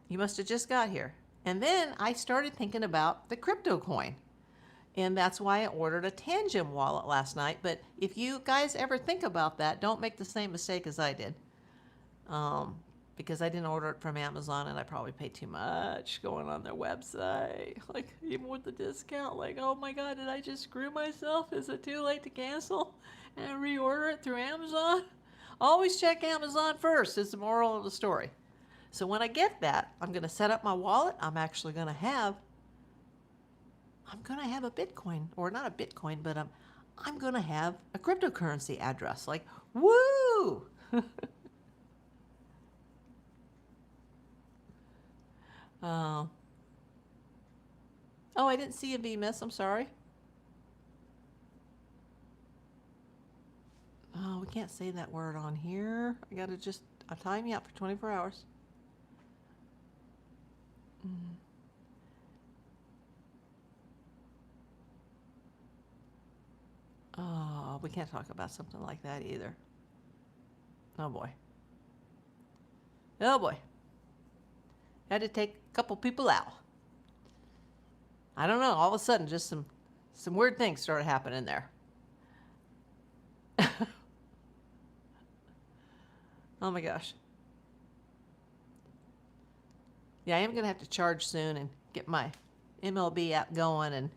You must have just got here. And then I started thinking about the crypto coin. And that's why I ordered a Tangem wallet last night. But if you guys ever think about that, don't make the same mistake as I did. Because I didn't order it from Amazon and I probably paid too much going on their website. Even with the discount, oh my God, did I just screw myself? Is it too late to cancel and reorder it through Amazon? Always check Amazon first is the moral of the story. So when I get that, I'm going to set up my wallet. I'm actually going to have a Bitcoin, or not a Bitcoin, but I'm going to have a cryptocurrency address. Woo! Oh, I didn't see a V-Miss. I'm sorry. Oh, we can't say that word on here. I'll time you out for 24 hours. Oh, Oh, we can't talk about something like that either. Oh boy. Oh boy. Had to take a couple people out. I don't know. All of a sudden, just some weird things started happening there. Oh my gosh. Yeah, I am going to have to charge soon and get my MLB app going and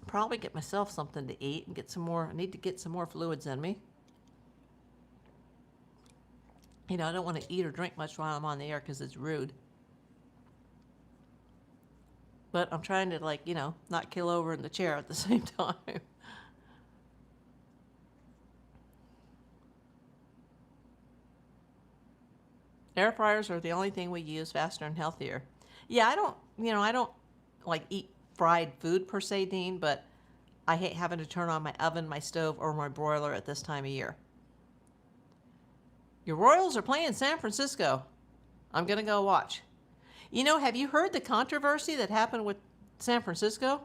probably get myself something to eat and get some more. I need to get some more fluids in me. You know, I don't want to eat or drink much while I'm on the air because it's rude. But I'm trying to, like, you know, not kill over in the chair at the same time. Air fryers are the only thing we use, faster and healthier. Yeah, I don't like eat fried food per se, Dean, but I hate having to turn on my oven, my stove, or my broiler at this time of year. Your Royals are playing San Francisco. I'm going to go watch. You know, have you heard the controversy that happened with San Francisco?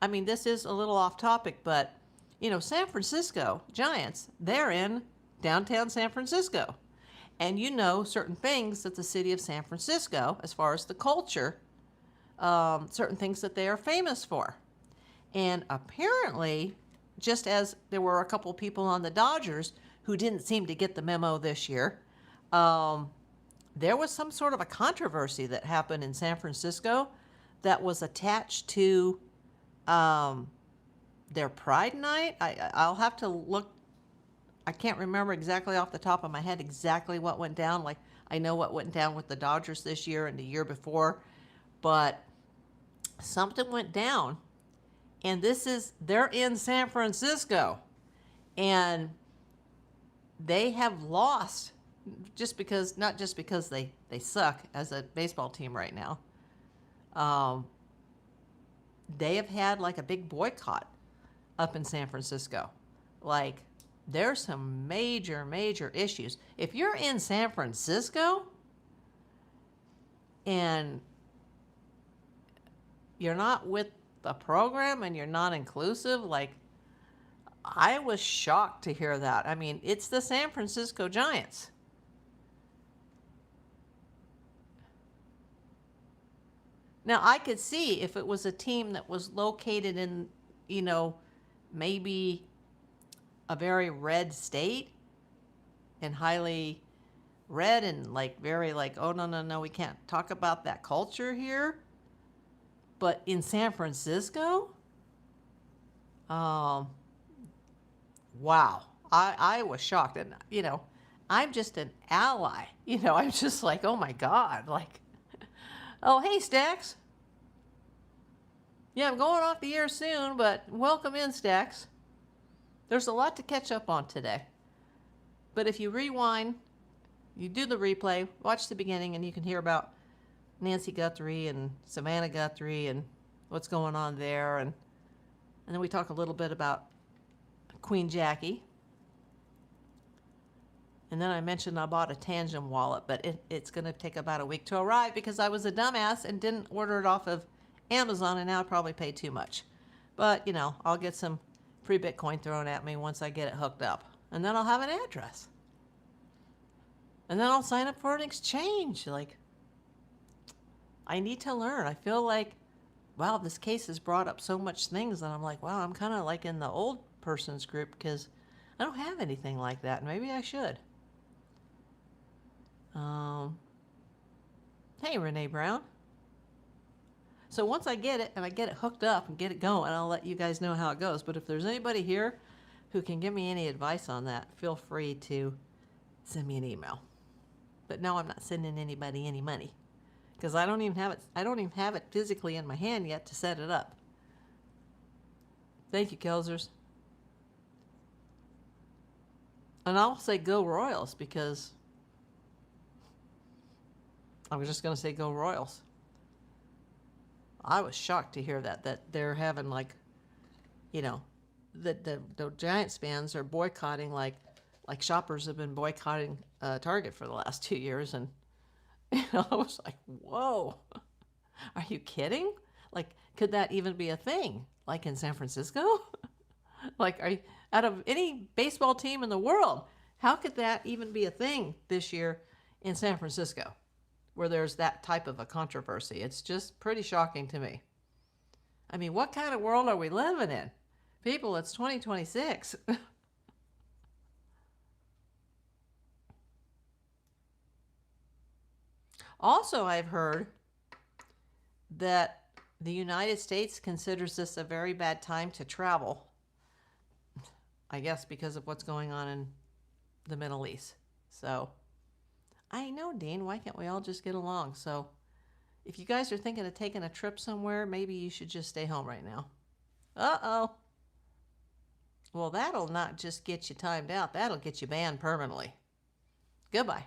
I mean, this is a little off topic, but, you know, San Francisco Giants, they're in downtown San Francisco. And you know certain things that the city of San Francisco, as far as the culture, certain things that they are famous for. And apparently, just as there were a couple people on the Dodgers who didn't seem to get the memo this year, there was some sort of a controversy that happened in San Francisco that was attached to their Pride Night. I'll have to look. I can't remember exactly off the top of my head exactly what went down. Like, I know what went down with the Dodgers this year and the year before, but something went down. And they're in San Francisco. And they have lost not just because they suck as a baseball team right now. They have had like a big boycott up in San Francisco. Like, there's some major, major issues. If you're in San Francisco and you're not with the program and you're not inclusive, like, I was shocked to hear that. I mean, it's the San Francisco Giants. Now, I could see if it was a team that was located in, you know, maybe a very red state and highly red and like very like, oh, no, we can't talk about that culture here. But in San Francisco, wow, I was shocked. And, you know, I'm just an ally. You know, I'm just like, oh my God, like, oh, hey, Stax. Yeah, I'm going off the air soon, but welcome in, Stax. There's a lot to catch up on today. But if you rewind, you do the replay, watch the beginning, and you can hear about Nancy Guthrie and Savannah Guthrie and what's going on there. And then we talk a little bit about Queen Jackie. And then I mentioned I bought a Tangent wallet, but it's going to take about a week to arrive because I was a dumbass and didn't order it off of Amazon, and now I probably paid too much. But, you know, I'll get some free Bitcoin thrown at me once I get it hooked up. And then I'll have an address. And then I'll sign up for an exchange. Like, I need to learn. I feel like, wow, this case has brought up so much things that I'm like, wow, I'm kind of like in the old person's group because I don't have anything like that. Maybe I should. Hey, Renee Brown. So once I get it and I get it hooked up and get it going, I'll let you guys know how it goes. But if there's anybody here who can give me any advice on that, feel free to send me an email. But no, I'm not sending anybody any money because I don't even have it. I don't even have it physically in my hand yet to set it up. Thank you, Kelsers. And I'll say go Royals because I was just going to say go Royals. I was shocked to hear that they're having like, you know, the Giants fans are boycotting like shoppers have been boycotting Target for the last 2 years. And, you know, I was like, whoa, are you kidding? Like, could that even be a thing? Like in San Francisco? Like, out of any baseball team in the world, how could that even be a thing this year in San Francisco, where there's that type of a controversy? It's just pretty shocking to me. I mean, what kind of world are we living in? People, it's 2026. Also, I've heard that the United States considers this a very bad time to travel. I guess because of what's going on in the Middle East. So, I know, Dean, why can't we all just get along? So, if you guys are thinking of taking a trip somewhere, maybe you should just stay home right now. Uh-oh. Well, that'll not just get you timed out. That'll get you banned permanently. Goodbye.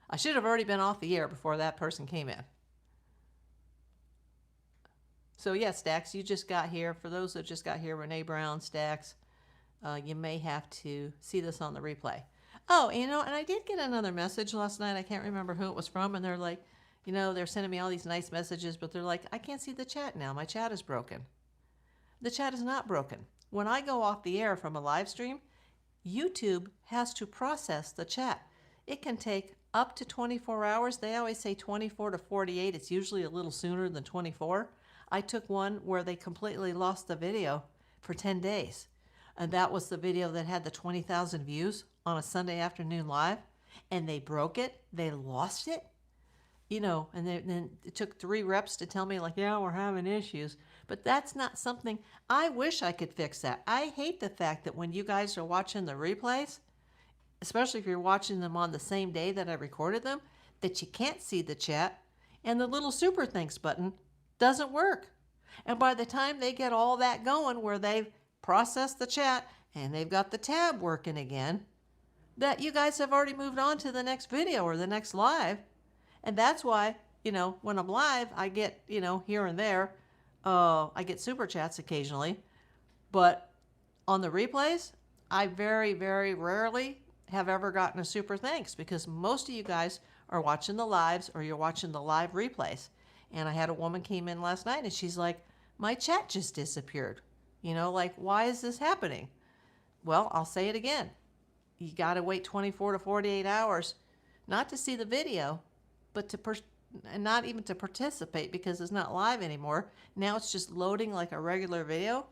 I should have already been off the air before that person came in. So, yeah, Stax, you just got here. For those that just got here, Renee Brown, Stax, you may have to see this on the replay. Oh, and I did get another message last night. I can't remember who it was from. And they're like, they're sending me all these nice messages, but they're like, I can't see the chat now. My chat is broken. The chat is not broken. When I go off the air from a live stream, YouTube has to process the chat. It can take up to 24 hours. They always say 24 to 48. It's usually a little sooner than 24. I took one where they completely lost the video for 10 days. And that was the video that had the 20,000 views on a Sunday afternoon live. And they broke it. They lost it. And then it took 3 reps to tell me, like, yeah, we're having issues. But that's not something, I wish I could fix that. I hate the fact that when you guys are watching the replays, especially if you're watching them on the same day that I recorded them, that you can't see the chat and the little super thanks button doesn't work. And by the time they get all that going where they've processed the chat and they've got the tab working again, that you guys have already moved on to the next video or the next live. And that's why, when I'm live, I get, here and there, I get super chats occasionally. But on the replays, I very, very rarely have ever gotten a super thanks because most of you guys are watching the lives or you're watching the live replays. And I had a woman came in last night and she's like, my chat just disappeared. Like, why is this happening? Well, I'll say it again. You got to wait 24 to 48 hours, not to see the video, but and not even to participate because it's not live anymore. Now it's just loading like a regular video,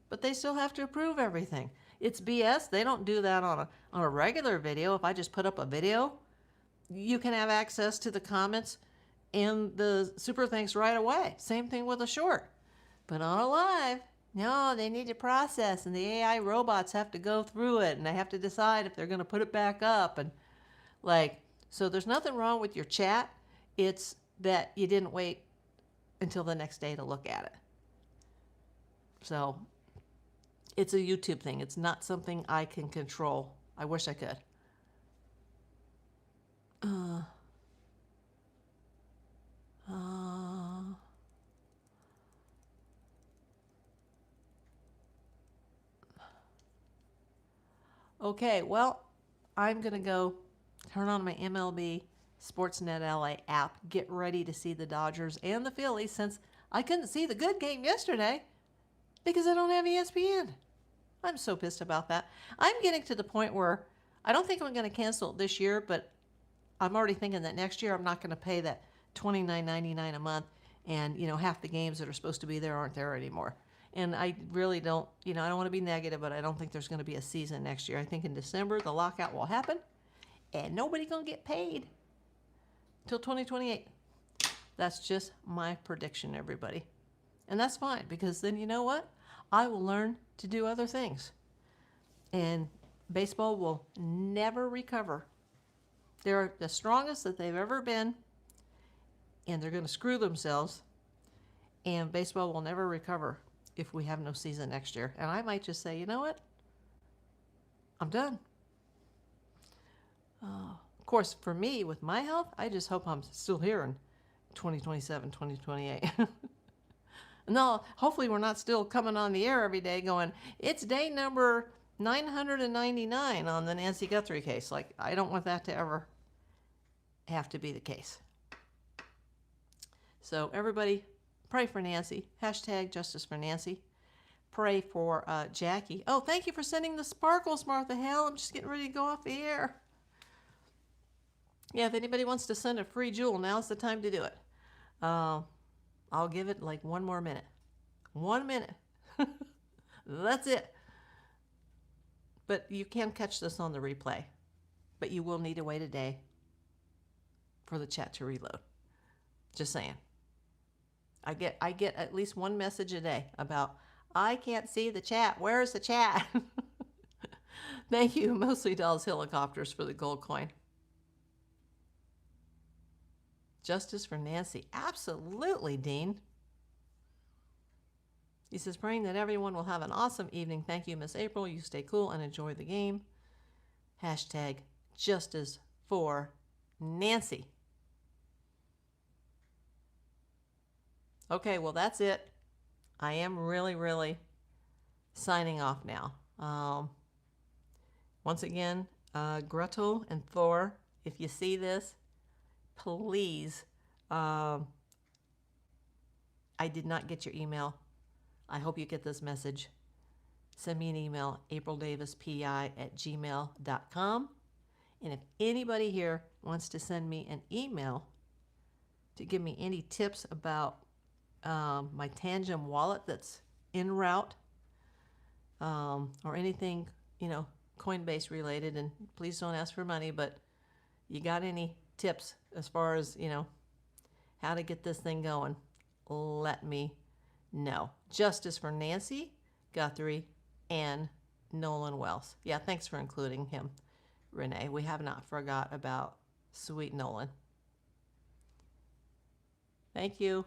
but they still have to approve everything. It's BS. They don't do that on a regular video. If I just put up a video, you can have access to the comments and the super thanks right away. Same thing with a short. But on a live, no, they need to process, and the AI robots have to go through it, and they have to decide if they're going to put it back up. And so there's nothing wrong with your chat. It's that you didn't wait until the next day to look at it. So it's a YouTube thing. It's not something I can control. I wish I could. Okay, well, I'm going to go turn on my MLB Sportsnet LA app, get ready to see the Dodgers and the Phillies since I couldn't see the good game yesterday because I don't have ESPN. I'm so pissed about that. I'm getting to the point where I don't think I'm going to cancel it this year, but I'm already thinking that next year I'm not going to pay that $29.99 a month and, half the games that are supposed to be there aren't there anymore. And I really don't, I don't want to be negative, but I don't think there's going to be a season next year. I think in December the lockout will happen and nobody's going to get paid till 2028. That's just my prediction, everybody. And that's fine because then you know what? I will learn to do other things. And baseball will never recover. They're the strongest that they've ever been, and they're going to screw themselves, and baseball will never recover if we have no season next year. And I might just say, you know what? I'm done. Of course, for me, with my health, I just hope I'm still here in 2027, 2028. No, hopefully we're not still coming on the air every day going, it's day number 999 on the Nancy Guthrie case. Like, I don't want that to ever have to be the case. So everybody, Pray for Nancy. Hashtag justice for Nancy. Pray for Jackie. Oh, thank you for sending the sparkles, Martha Hale. I'm just getting ready to go off the air. Yeah, if anybody wants to send a free jewel, now's the time to do it. I'll give it like 1 more minute. 1 minute. That's it. But you can catch this on the replay. But you will need to wait a day for the chat to reload. Just saying. I get at least 1 message a day about, I can't see the chat. Where's the chat? Thank you, Mostly Dolls Helicopters, for the gold coin. Justice for Nancy. Absolutely, Dean. He says, praying that everyone will have an awesome evening. Thank you, Miss April. You stay cool and enjoy the game. Hashtag justice for Nancy. Okay, well, that's it. I am really, really signing off now. Once again, Gretel and Thor, if you see this, please, I did not get your email. I hope you get this message. Send me an email, aprildavispi@gmail.com. And if anybody here wants to send me an email to give me any tips about my Tangem wallet that's en route, or anything, Coinbase related, and please don't ask for money, but you got any tips as far as, how to get this thing going, let me know. Justice for Nancy, Guthrie, and Nolan Wells. Yeah, thanks for including him, Renee. We have not forgot about sweet Nolan. Thank you.